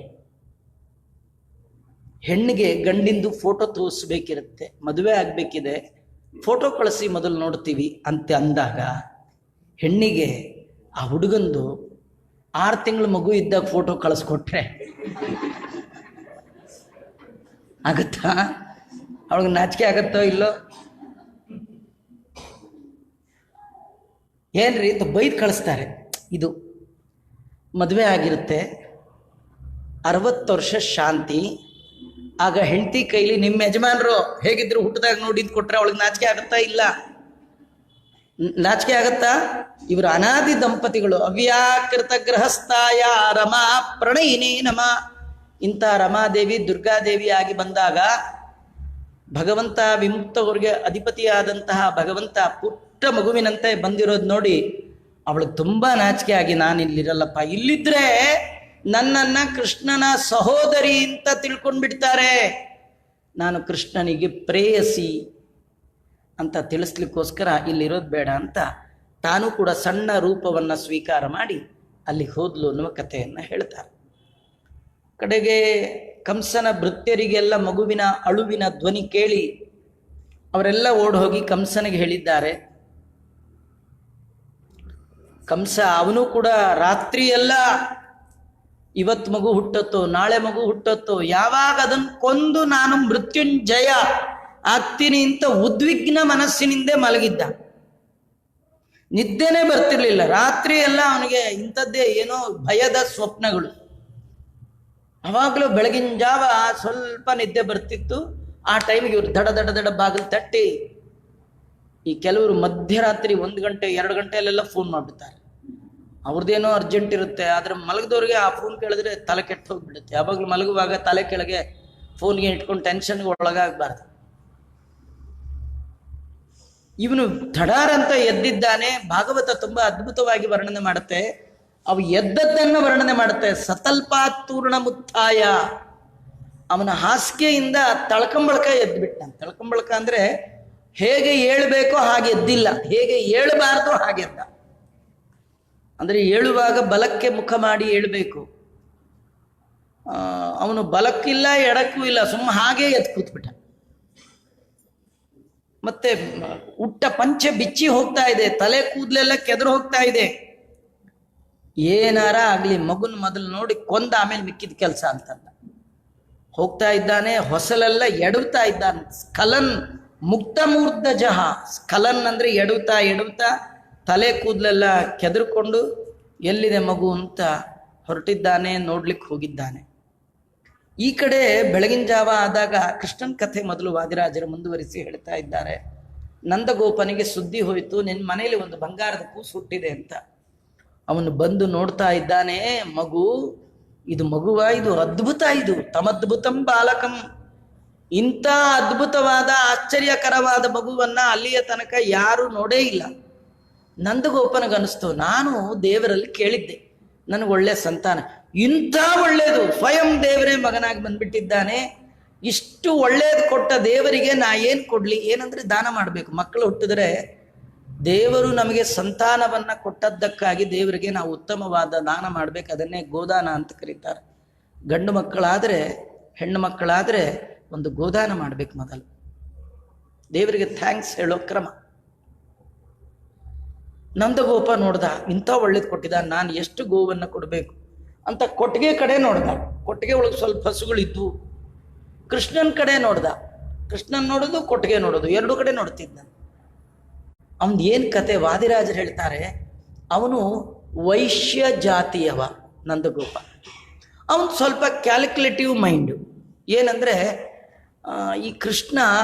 ಹೆಣ್ಣಿಗೆ ಗಂಡಿಂದು ಫೋಟೋ ತೋರಿಸ್ಬೇಕಿರುತ್ತೆ, ಮದುವೆ ಆಗ್ಬೇಕಿದೆ, ಫೋಟೋ ಕಳಿಸಿ ಮೊದಲು ನೋಡ್ತೀವಿ ಅಂತ ಅಂದಾಗ ಹೆಣ್ಣಿಗೆ ಆ ಹುಡುಗಂದು 6 ತಿಂಗಳು ಮಗು ಇದ್ದಾಗ ಫೋಟೋ ಕಳಿಸ್ಕೊಟ್ರೆ ಆಗತ್ತಾ? ಅವಳಿಗೆ ನಾಚಿಕೆ ಆಗತ್ತೋ ಇಲ್ಲೋ? ಏನ್ರಿ ಅಂತ ಬೈದು ಕಳಿಸ್ತಾರೆ. ಇದು ಮದುವೆ ಆಗಿರುತ್ತೆ, 60 ವರ್ಷ ಶಾಂತಿ. ಆಗ ಹೆಂಡತಿ ಕೈಲಿ ನಿಮ್ಮ ಯಜಮಾನರು ಹೇಗಿದ್ರು ಹುಟ್ಟದಾಗ ನೋಡಿದ್ ಕೊಟ್ರೆ ಅವಳಿಗೆ ನಾಚಿಕೆ ಆಗತ್ತಾ? ಇಲ್ಲ, ನಾಚಿಕೆ ಆಗತ್ತಾ? ಇವರು ಅನಾದಿ ದಂಪತಿಗಳು. ಅವ್ಯಾಕೃತ ಗೃಹಸ್ಥಾಯ ರಮಾ ಪ್ರಣಯಿನಿ ನಮ. ಇಂಥ ರಮಾದೇವಿ ದುರ್ಗಾದೇವಿ ಆಗಿ ಬಂದಾಗ ಭಗವಂತ ವಿಮುಕ್ತವ್ರಿಗೆ ಅಧಿಪತಿಯಾದಂತಹ ಭಗವಂತ ಪುಟ್ಟ ಮಗುವಿನಂತೆ ಬಂದಿರೋದು ನೋಡಿ ಅವಳು ತುಂಬಾ ನಾಚಿಕೆ ಆಗಿ, ನಾನು ಇಲ್ಲಿರಲ್ಲಪ್ಪ, ಇಲ್ಲಿದ್ರೆ ನನ್ನನ್ನ ಕೃಷ್ಣನ ಸಹೋದರಿ ಅಂತ ತಿಳ್ಕೊಂಡ್ಬಿಡ್ತಾರೆ, ನಾನು ಕೃಷ್ಣನಿಗೆ ಪ್ರೇಯಸಿ ಅಂತ ತಿಳಿಸ್ಲಿಕ್ಕೋಸ್ಕರ ಇಲ್ಲಿರೋದು ಬೇಡ ಅಂತ ತಾನು ಕೂಡ ಸಣ್ಣ ರೂಪವನ್ನ ಸ್ವೀಕಾರ ಮಾಡಿ ಅಲ್ಲಿ ಹೋದ್ಲು ಅನ್ನುವ ಕಥೆಯನ್ನ ಹೇಳ್ತಾರೆ. ಕಡೆಗೆ ಕಂಸನ ಭೃತ್ಯರಿಗೆಲ್ಲ ಮಗುವಿನ ಅಳುವಿನ ಧ್ವನಿ ಕೇಳಿ ಅವರೆಲ್ಲ ಓಡ್ ಹೋಗಿ ಕಂಸನಿಗೆ ಹೇಳಿದ್ದಾರೆ. ಕಂಸ ಅವನು ಕೂಡ ರಾತ್ರಿ ಎಲ್ಲ ಇವತ್ತು ಮಗು ಹುಟ್ಟತ್ತೋ ನಾಳೆ ಮಗು ಹುಟ್ಟತ್ತೋ, ಯಾವಾಗ ಅದನ್ನು ಕೊಂದು ನಾನು ಮೃತ್ಯುಂಜಯ ಆಗ್ತೀನಿ ಅಂತ ಉದ್ವಿಗ್ನ ಮನಸ್ಸಿನಿಂದ ಮಲಗಿದ್ದ. ನಿದ್ದೆನೇ ಬರ್ತಿರ್ಲಿಲ್ಲ. ರಾತ್ರಿ ಎಲ್ಲ ಅವನಿಗೆ ಇಂಥದ್ದೇ ಏನೋ ಭಯದ ಸ್ವಪ್ನಗಳು. ಅವಾಗಲೂ ಬೆಳಗಿನ ಜಾವ ಸ್ವಲ್ಪ ನಿದ್ದೆ ಬರ್ತಿತ್ತು. ಆ ಟೈಮಿಗೆ ಇವರು ದಡ ದಡ ದಡ ಬಾಗಿಲು ತಟ್ಟಿ, ಈ ಕೆಲವರು ಮಧ್ಯರಾತ್ರಿ 1 ಗಂಟೆ 2 ಗಂಟೆಯಲ್ಲೆಲ್ಲ ಫೋನ್ ಮಾಡಿಬಿಡ್ತಾರೆ. ಅವ್ರದ್ದೇನೋ ಅರ್ಜೆಂಟ್ ಇರುತ್ತೆ, ಆದ್ರೆ ಮಲಗಿದವ್ರಿಗೆ ಆ ಫೋನ್ ಕೇಳಿದ್ರೆ ತಲೆ ಕೆಟ್ಟು ಹೋಗ್ಬಿಡುತ್ತೆ. ಯಾವಾಗಲೂ ಮಲಗುವಾಗ ತಲೆ ಕೆಳಗೆ ಫೋನ್ಗೆ ಇಟ್ಕೊಂಡು ಟೆನ್ಷನ್ಗೆ ಒಳಗಾಗಬಾರ್ದು. ಇವನು ಧಡಾರಂತ ಎದ್ದಿದ್ದಾನೆ. ಭಾಗವತ ತುಂಬಾ ಅದ್ಭುತವಾಗಿ ವರ್ಣನೆ ಮಾಡುತ್ತೆ. ಅವು ಎದ್ದದ್ದನ್ನು ವರ್ಣನೆ ಮಾಡುತ್ತೆ. ಸತಲ್ಪಾತೂರ್ಣ ಮುತ್ತಾಯ, ಅವನ ಹಾಸಿಗೆಯಿಂದ ತಳ್ಕಂಬಳಕ ಎದ್ಬಿಟ್ಟ. ತಳ್ಕಂಬಳಕ ಅಂದ್ರೆ ಹೇಗೆ ಏಳ್ಬೇಕೋ ಹಾಗೆ ಎದ್ದಿಲ್ಲ, ಹೇಗೆ ಏಳಬಾರ್ದು ಹಾಗೆ ಎದ್ದ. ಅಂದ್ರೆ ಏಳುವಾಗ ಬಲಕ್ಕೆ ಮುಖ ಮಾಡಿ ಏಳ್ಬೇಕು. ಅವನು ಬಲಕ್ಕಿಲ್ಲ ಎಡಕ್ಕೂ ಇಲ್ಲ, ಸುಮ್ಮ ಹಾಗೆ ಎದ್ದು ಕೂತ್ಬಿಟ್ಟ. ಮತ್ತೆ ಉಟ್ಟ ಪಂಚೆ ಬಿಚ್ಚಿ ಹೋಗ್ತಾ ಇದೆ, ತಲೆ ಕೂದಲೆಲ್ಲ ಕೆದರು ಹೋಗ್ತಾ ಇದೆ. ಏನಾರ ಆಗ್ಲಿ ಮಗುನ್ ಮೊದಲು ನೋಡಿ ಕೊಂದ ಆಮೇಲೆ ಮಿಕ್ಕಿದ ಕೆಲಸ ಅಂತಂದ. ಹೋಗ್ತಾ ಇದ್ದಾನೆ, ಹೊಸಲೆಲ್ಲ ಎಡವ್ತಾ ಇದ್ದಾನೆ. ಸ್ಖಲನ್ ಮುಕ್ತ ಮೂರ್ಧ ಜಹ. ಸ್ಖಲನ್ ಅಂದ್ರೆ ಎಡವ್ತಾ ಎಡವ್ತಾ ತಲೆ ಕೂದಲೆಲ್ಲ ಕೆದರ್ಕೊಂಡು ಎಲ್ಲಿದೆ ಮಗು ಅಂತ ಹೊರಟಿದ್ದಾನೆ, ನೋಡ್ಲಿಕ್ಕೆ ಹೋಗಿದ್ದಾನೆ. ಈ ಕಡೆ ಬೆಳಗಿನ ಜಾವ ಆದಾಗ ಕೃಷ್ಣನ್ ಕಥೆ ಮೊದಲು ವಾದಿರಾಜರು ಮುಂದುವರಿಸಿ ಹೇಳ್ತಾ ಇದ್ದಾರೆ. ನಂದಗೋಪನಿಗೆ ಸುದ್ದಿ ಹೋಯಿತು, ನಿನ್ನ ಮನೆಯಲ್ಲಿ ಒಂದು ಬಂಗಾರದ ಕೂಸು ಹುಟ್ಟಿದೆ ಅಂತ. ಅವನು ಬಂದು ನೋಡ್ತಾ ಇದ್ದಾನೆ. ಮಗು ಇದು ಮಗುವ, ಇದು ಅದ್ಭುತ, ಇದು ತಮದ್ಭುತಂ ಬಾಲಕಂ. ಇಂಥ ಅದ್ಭುತವಾದ ಆಶ್ಚರ್ಯಕರವಾದ ಮಗುವನ್ನ ಅಲ್ಲಿಯ ತನಕ ಯಾರು ನೋಡೇ ಇಲ್ಲ. ನಂದಗೋಪನಿಗನಿಸ್ತು, ನಾನು ದೇವರಲ್ಲಿ ಕೇಳಿದ್ದೆ ನನಗೆ ಒಳ್ಳೆ ಸಂತಾನ, ಇಂಥ ಒಳ್ಳೇದು ಸ್ವಯಂ ದೇವರೇ ಮಗನಾಗಿ ಬಂದ್ಬಿಟ್ಟಿದ್ದಾನೆ. ಇಷ್ಟು ಒಳ್ಳೇದು ಕೊಟ್ಟ ದೇವರಿಗೆ ನಾ ಏನು ಕೊಡ್ಲಿ? ಏನಂದ್ರೆ ದಾನ ಮಾಡಬೇಕು. ಮಕ್ಕಳು ಹುಟ್ಟಿದ್ರೆ ದೇವರು ನಮಗೆ ಸಂತಾನವನ್ನ ಕೊಟ್ಟದ್ದಕ್ಕಾಗಿ ದೇವರಿಗೆ ನಾವು ಉತ್ತಮವಾದ ದಾನ ಮಾಡ್ಬೇಕು. ಅದನ್ನೇ ಗೋದಾನ ಅಂತ ಕರೀತಾರೆ. ಗಂಡು ಮಕ್ಕಳಾದ್ರೆ ಹೆಣ್ಣು ಮಕ್ಕಳಾದ್ರೆ ಒಂದು ಗೋದಾನ ಮಾಡ್ಬೇಕು ಮೊದಲು, ದೇವರಿಗೆ ಥ್ಯಾಂಕ್ಸ್ ಹೇಳೋ ಕ್ರಮ. ನಂದಗೋಪ ನೋಡ್ದ, ಇಂಥ ಒಳ್ಳೇದು ಕೊಟ್ಟಿದ್ದ, ನಾನು ಎಷ್ಟು ಗೋವನ್ನು ಕೊಡಬೇಕು ಅಂತ ಕೊಟ್ಟಿಗೆ ಕಡೆ ನೋಡ್ದ. ಕೊಟ್ಟಿಗೆ ಒಳಗೆ ಸ್ವಲ್ಪ ಹಸುಗಳಿದ್ವು. ಕೃಷ್ಣನ್ ಕಡೆ ನೋಡ್ದ. ಕೃಷ್ಣನ್ ನೋಡೋದು ಕೊಟ್ಟಿಗೆ ನೋಡೋದು ಎರಡು ಕಡೆ ನೋಡ್ತಿದ್ದ. ಅವನ್ ಏನ್ ಕತೆ ವಾದಿರಾಜರು ಹೇಳ್ತಾರೆ, ಅವನು ವೈಶ್ಯ ಜಾತಿಯವ ನಂದಗೋಪ. ಅವನು ಸ್ವಲ್ಪ ಕ್ಯಾಲ್ಕುಲೇಟಿವ್ ಮೈಂಡು. ಏನಂದ್ರೆ ಈ ಕೃಷ್ಣ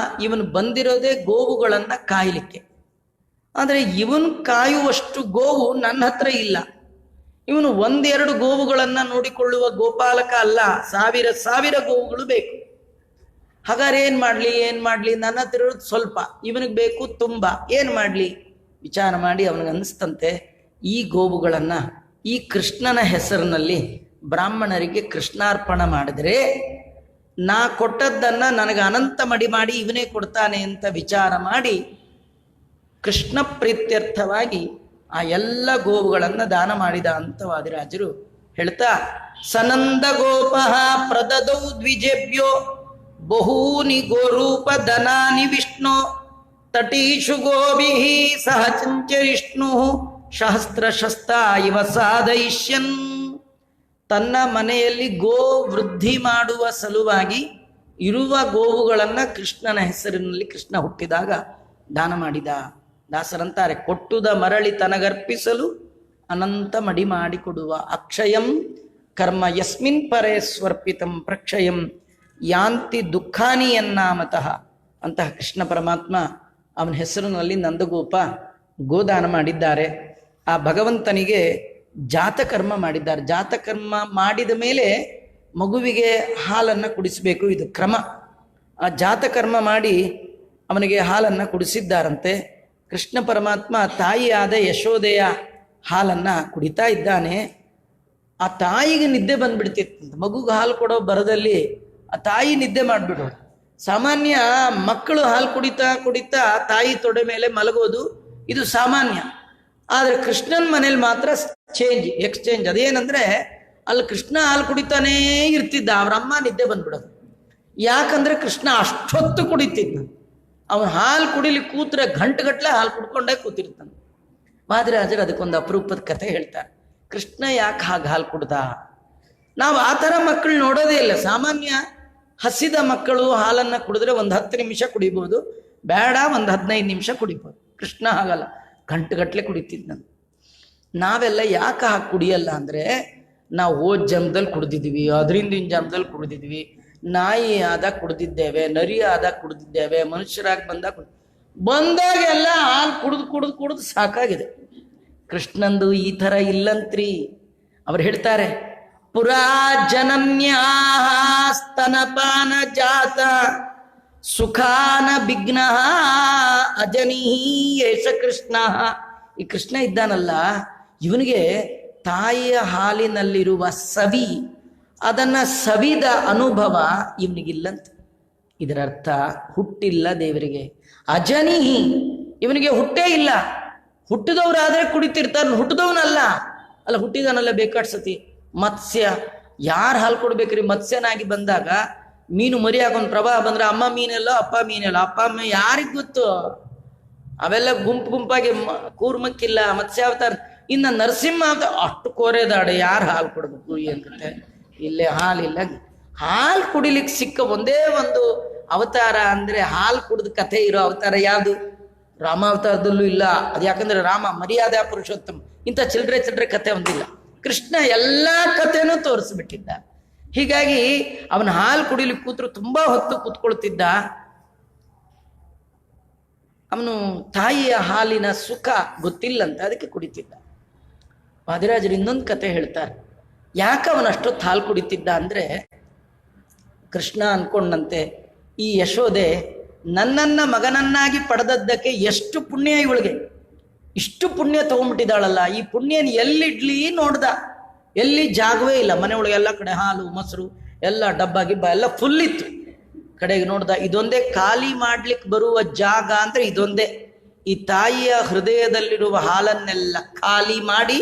ಇವನು ಬಂದಿರೋದೇ ಗೋವುಗಳನ್ನ ಕಾಯಲಿಕ್ಕೆ. ಆದರೆ ಇವನು ಕಾಯುವಷ್ಟು ಗೋವು ನನ್ನ ಹತ್ರ ಇಲ್ಲ. ಇವನು 1-2 ಗೋವುಗಳನ್ನ ನೋಡಿಕೊಳ್ಳುವ ಗೋಪಾಲಕ ಅಲ್ಲ, ಸಾವಿರ ಗೋವುಗಳು ಬೇಕು. ಹಾಗಾದ್ರೆ ಏನ್ ಮಾಡ್ಲಿ? ನನ್ನ ಹತ್ರ ಇರೋದು ಸ್ವಲ್ಪ, ಇವನಿಗೆ ಬೇಕು ತುಂಬ. ಏನ್ ಮಾಡ್ಲಿ? ವಿಚಾರ ಮಾಡಿ ಅವನಿಗೆ ಅನಿಸ್ತಂತೆ, ಈ ಗೋವುಗಳನ್ನ ಈ ಕೃಷ್ಣನ ಹೆಸರಿನಲ್ಲಿ ಬ್ರಾಹ್ಮಣರಿಗೆ ಕೃಷ್ಣಾರ್ಪಣ ಮಾಡಿದ್ರೆ ನಾ ಕೊಟ್ಟದ್ದನ್ನ ನನಗೆ ಅನಂತ ಮಡಿ ಮಾಡಿ ಇವನೇ ಕೊಡ್ತಾನೆ ಅಂತ ವಿಚಾರ ಮಾಡಿ ಕೃಷ್ಣ ಪ್ರೀತ್ಯರ್ಥವಾಗಿ ಆ ಎಲ್ಲ ಗೋವುಗಳನ್ನ ದಾನ ಮಾಡಿದ ಅಂತ ವಾದಿರಾಜರು ಹೇಳ್ತಾ, ಸನಂದ ಗೋಪ ಪ್ರದದೌ ದ್ವಿಜೇಭ್ಯೋ ಬಹೂನಿ ಗೋರೂಪ ಧನಾನಿ ವಿಷ್ಣು ತಟೀಷು ಗೋಭಿಃ ಸಹ ಚಂಚರಿಷ್ಣು ಸಹಸ್ರ ಶಸ್ತ ಇವ ಸಾಧಯಿಷ್ಯನ್. ತನ್ನ ಮನೆಯಲ್ಲಿ ಗೋ ವೃದ್ಧಿ ಮಾಡುವ ಸಲುವಾಗಿ ಇರುವ ಗೋವುಗಳನ್ನ ಕೃಷ್ಣನ ಹೆಸರಿನಲ್ಲಿ ಕೃಷ್ಣ ಹುಟ್ಟಿದಾಗ ದಾನ ಮಾಡಿದ. ದಾಸರಂತಾರೆ, ಕೊಟ್ಟುದ ಮರಳಿ ತನಗರ್ಪಿಸಲು ಅನಂತ ಮಡಿ ಮಾಡಿಕೊಡುವ ಅಕ್ಷಯಂ ಕರ್ಮ ಯಸ್ಮಿನ್ ಪರೇ ಸ್ವರ್ಪಿತಂ ಪ್ರಕ್ಷಯಂ ಯಾಂತಿ ದುಃಖಾನಿ ಎನ್ನಾಮತಃ. ಅಂತಹ ಕೃಷ್ಣ ಪರಮಾತ್ಮ ಅವನ ಹೆಸರಿನಲ್ಲಿ ನಂದಗೋಪ ಗೋದಾನ ಮಾಡಿದ್ದಾರೆ. ಆ ಭಗವಂತನಿಗೆ ಜಾತಕರ್ಮ ಮಾಡಿದ್ದಾರೆ. ಜಾತಕರ್ಮ ಮಾಡಿದ ಮೇಲೆ ಮಗುವಿಗೆ ಹಾಲನ್ನು ಕುಡಿಸಬೇಕು, ಇದು ಕ್ರಮ. ಆ ಜಾತಕರ್ಮ ಮಾಡಿ ಅವನಿಗೆ ಹಾಲನ್ನು ಕುಡಿಸಿದ್ದಾರಂತೆ. ಕೃಷ್ಣ ಪರಮಾತ್ಮ ತಾಯಿಯಾದ ಯಶೋದೆಯ ಹಾಲನ್ನು ಕುಡಿತಾ ಇದ್ದಾನೆ. ಆ ತಾಯಿಗೆ ನಿದ್ದೆ ಬಂದ್ಬಿಡ್ತಿತ್ತು. ಮಗುಗೆ ಹಾಲು ಕೊಡೋ ಬರದಲ್ಲಿ ಆ ತಾಯಿ ನಿದ್ದೆ ಮಾಡಿಬಿಡೋಳು. ಸಾಮಾನ್ಯ ಮಕ್ಕಳು ಹಾಲು ಕುಡಿತಾ ಕುಡಿತಾ ತಾಯಿ ತೊಡೆ ಮೇಲೆ ಮಲಗೋದು ಇದು ಸಾಮಾನ್ಯ. ಆದರೆ ಕೃಷ್ಣನ ಮನೇಲಿ ಮಾತ್ರ ಎಕ್ಸ್ಚೇಂಜ್. ಅದೇನಂದ್ರೆ ಅಲ್ಲಿ ಕೃಷ್ಣ ಹಾಲು ಕುಡಿತಾನೇ ಇರ್ತಿದ್ದ, ಅವ್ರ ಅಮ್ಮ ನಿದ್ದೆ ಬಂದ್ಬಿಡೋದು. ಯಾಕಂದ್ರೆ ಕೃಷ್ಣ ಅಷ್ಟೊತ್ತು ಕುಡಿತಿದ್ದ. ಅವನು ಹಾಲು ಕುಡಿಲಿಕ್ಕೆ ಕೂತ್ರೆ ಗಂಟೆಗಟ್ಟಲೆ ಹಾಲು ಕುಡ್ಕೊಂಡೇ ಕೂತಿರ್ತಾನೆ. ವಾದಿರಾಜರು ಅದಕ್ಕೊಂದು ಅಪರೂಪದ ಕಥೆ ಹೇಳ್ತಾರೆ. ಕೃಷ್ಣ ಯಾಕೆ ಹಾಗೆ ಹಾಲು ಕುಡ್ದ? ನಾವು ಆ ಥರ ಮಕ್ಕಳು ನೋಡೋದೇ ಇಲ್ಲ. ಸಾಮಾನ್ಯ ಹಸಿದ ಮಕ್ಕಳು ಹಾಲನ್ನು ಕುಡಿದ್ರೆ ಒಂದು 10 ನಿಮಿಷ ಕುಡಿಬೋದು, ಬೇಡ ಒಂದು 15 ನಿಮಿಷ ಕುಡಿಬೋದು. ಕೃಷ್ಣ ಹಾಗಲ್ಲ, ಗಂಟೆಗಟ್ಟಲೆ ಕುಡಿತಿದ್ದಂತೆ. ನಾವೆಲ್ಲ ಯಾಕೆ ಹಾಗೆ ಕುಡಿಯಲ್ಲ ಅಂದರೆ, ನಾವು ಹೋದ ಜನ್ಮದಲ್ಲಿ ಕುಡ್ದಿದ್ವಿ, ಅದರಿಂದಿನ ಜನ್ಮದಲ್ಲಿ ಕುಡ್ದಿದ್ವಿ, ನಾಯಿ ಆದಾಗ ಕುಡ್ದಿದ್ದೇವೆ, ನರಿ ಆದಾಗ ಕುಡ್ದಿದ್ದೇವೆ, ಮನುಷ್ಯರಾಗಿ ಬಂದಾಗ ಎಲ್ಲ ಹಾಲು ಕುಡಿದು ಸಾಕಾಗಿದೆ. ಕೃಷ್ಣಂದು ಈ ಥರ ಇಲ್ಲಂತ್ರಿ. ಅವ್ರು ಹೇಳ್ತಾರೆ, ಪುರಾ ಜನನ್ಯಾ ಸ್ತನಪಾನ ಜಾತ ಸುಖಾನ ವಿಘ್ನ ಅಜನೀ ಯೇಷ ಕೃಷ್ಣ. ಈ ಕೃಷ್ಣ ಇದ್ದಾನಲ್ಲ, ಇವನಿಗೆ ತಾಯಿಯ ಹಾಲಿನಲ್ಲಿರುವ ಸವಿ, ಅದನ್ನ ಸವಿದ ಅನುಭವ ಇವನಿಗಿಲ್ಲಂತ. ಇದರ ಅರ್ಥ ಹುಟ್ಟಿಲ್ಲ ದೇವರಿಗೆ. ಅಜನಿಹಿ, ಇವನಿಗೆ ಹುಟ್ಟೇ ಇಲ್ಲ. ಹುಟ್ಟಿದವರಾದ್ರೆ ಕುಡಿತಿರ್ತಾರೆ, ಹುಟ್ಟಿದವನಲ್ಲ. ಅಲ್ಲ, ಹುಟ್ಟಿದವನಲ್ಲ ಬೇಕಾಡ್ ಸತಿ. ಮತ್ಸ್ಯ, ಯಾರು ಹಾಲು ಕೊಡ್ಬೇಕ್ರಿ? ಮತ್ಸ್ಯನಾಗಿ ಬಂದಾಗ ಮೀನು ಮರಿ ಹಾಕೊಂಡ್ ಪ್ರವಾಹ ಬಂದ್ರೆ ಅಮ್ಮ ಮೀನೆಲ್ಲ ಅಪ್ಪ ಮೀನೆಲ್ಲ, ಅಪ್ಪ ಅಮ್ಮ ಯಾರಿಗ್ ಗೊತ್ತು? ಅವೆಲ್ಲ ಗುಂಪಾಗಿ ಕೂರ್ಮಕ್ಕಿಲ್ಲ ಮತ್ಸ್ಯಾವತಾರ. ಇನ್ನು ನರಸಿಂಹ ಅವತಾರ ಅಷ್ಟು ಕೋರೆದಾಡೆ, ಯಾರು ಹಾಲು ಕೊಡ್ಬೇಕು ಏನ್ಕತೆ? ಇಲ್ಲೇ ಹಾಲಿಲ್ಲ. ಹಾಲು ಕುಡಿಲಿಕ್ಕೆ ಸಿಕ್ಕ ಒಂದೇ ಒಂದು ಅವತಾರ ಅಂದ್ರೆ ಹಾಲು ಕುಡಿದ ಕಥೆ ಇರೋ ಅವತಾರ ಯಾವುದು? ರಾಮಾವತಾರದಲ್ಲೂ ಇಲ್ಲ. ಅದು ಯಾಕಂದ್ರೆ ರಾಮ ಮರ್ಯಾದಾ ಪುರುಷೋತ್ತಮ, ಇಂಥ ಚಿಲ್ಡ್ರೆ ಕಥೆ ಒಂದಿಲ್ಲ. ಕೃಷ್ಣ ಎಲ್ಲಾ ಕಥೆನೂ ತೋರಿಸ್ಬಿಟ್ಟಿದ್ದ. ಹೀಗಾಗಿ ಅವನ ಹಾಲು ಕುಡಿಲಿಕ್ಕೆ ಕೂತ್ರು ತುಂಬಾ ಹೊತ್ತು ಕೂತ್ಕೊಳ್ತಿದ್ದ. ಅವನು ತಾಯಿಯ ಹಾಲಿನ ಸುಖ ಗೊತ್ತಿಲ್ಲಂತ, ಅದಕ್ಕೆ ಕುಡಿತಿದ್ದ. ವಾದಿರಾಜರು ಇನ್ನೊಂದು ಕತೆ ಹೇಳ್ತಾರೆ. ಯಾಕೆ ಅವನು ಅಷ್ಟೊತ್ತು ಹಾಲು ಕುಡಿತಿದ್ದ ಅಂದ್ರೆ, ಕೃಷ್ಣ ಅನ್ಕೊಂಡಂತೆ ಈ ಯಶೋದೆ ನನ್ನನ್ನ ಮಗನನ್ನಾಗಿ ಪಡೆದದ್ದಕ್ಕೆ ಎಷ್ಟು ಪುಣ್ಯ ಇವಳಿಗೆ, ಇಷ್ಟು ಪುಣ್ಯ ತಗೊಂಡ್ಬಿಟ್ಟಿದ್ದಾಳಲ್ಲ, ಈ ಪುಣ್ಯನ ಎಲ್ಲಿಡ್ಲಿ ನೋಡ್ದ. ಎಲ್ಲಿ ಜಾಗವೇ ಇಲ್ಲ, ಮನೆ ಒಳಗೆ ಎಲ್ಲ ಕಡೆ ಹಾಲು ಮೊಸರು ಎಲ್ಲ ಡಬ್ಬ ಗಿಬ್ಬ ಎಲ್ಲ ಫುಲ್ ಇತ್ತು. ಕಡೆಗೆ ನೋಡ್ದ, ಇದೊಂದೇ ಖಾಲಿ ಮಾಡ್ಲಿಕ್ಕೆ ಬರುವ ಜಾಗ ಅಂದ್ರೆ ಇದೊಂದೇ. ಈ ತಾಯಿಯ ಹೃದಯದಲ್ಲಿರುವ ಹಾಲನ್ನೆಲ್ಲ ಖಾಲಿ ಮಾಡಿ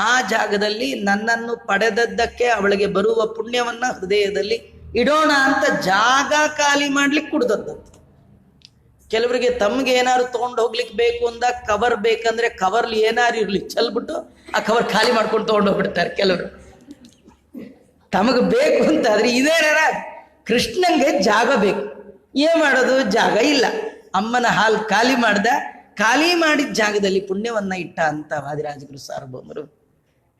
ಆ ಜಾಗದಲ್ಲಿ ನನ್ನನ್ನು ಪಡೆದದ್ದಕ್ಕೆ ಅವಳಿಗೆ ಬರುವ ಪುಣ್ಯವನ್ನ ಹೃದಯದಲ್ಲಿ ಇಡೋಣ ಅಂತ ಜಾಗ ಖಾಲಿ ಮಾಡ್ಲಿಕ್ಕೆ ಕುಡ್ದದ್ದಂತೆ. ಕೆಲವರಿಗೆ ತಮ್ಗೆ ಏನಾದ್ರು ತಗೊಂಡು ಹೋಗ್ಲಿಕ್ಕೆ ಬೇಕು ಅಂದಾಗ ಕವರ್ ಬೇಕಂದ್ರೆ ಕವರ್ಲಿ ಏನಾರು ಇರ್ಲಿ ಚೆಲ್ಬಿಟ್ಟು ಆ ಕವರ್ ಖಾಲಿ ಮಾಡ್ಕೊಂಡು ತಗೊಂಡು ಹೋಗ್ಬಿಡ್ತಾರೆ ಕೆಲವರು. ತಮಗೆ ಬೇಕು ಅಂತ ಆದ್ರೆ ಇದೇನಾರ ಕೃಷ್ಣಂಗೆ ಜಾಗ ಬೇಕು. ಏನ್ ಮಾಡೋದು? ಜಾಗ ಇಲ್ಲ. ಅಮ್ಮನ ಹಾಲು ಖಾಲಿ ಮಾಡ್ದ, ಖಾಲಿ ಮಾಡಿದ ಜಾಗದಲ್ಲಿ ಪುಣ್ಯವನ್ನ ಇಟ್ಟ ಅಂತ ವಾದಿರಾಜಗುರು ಸಾರ್ವಭೌಮರು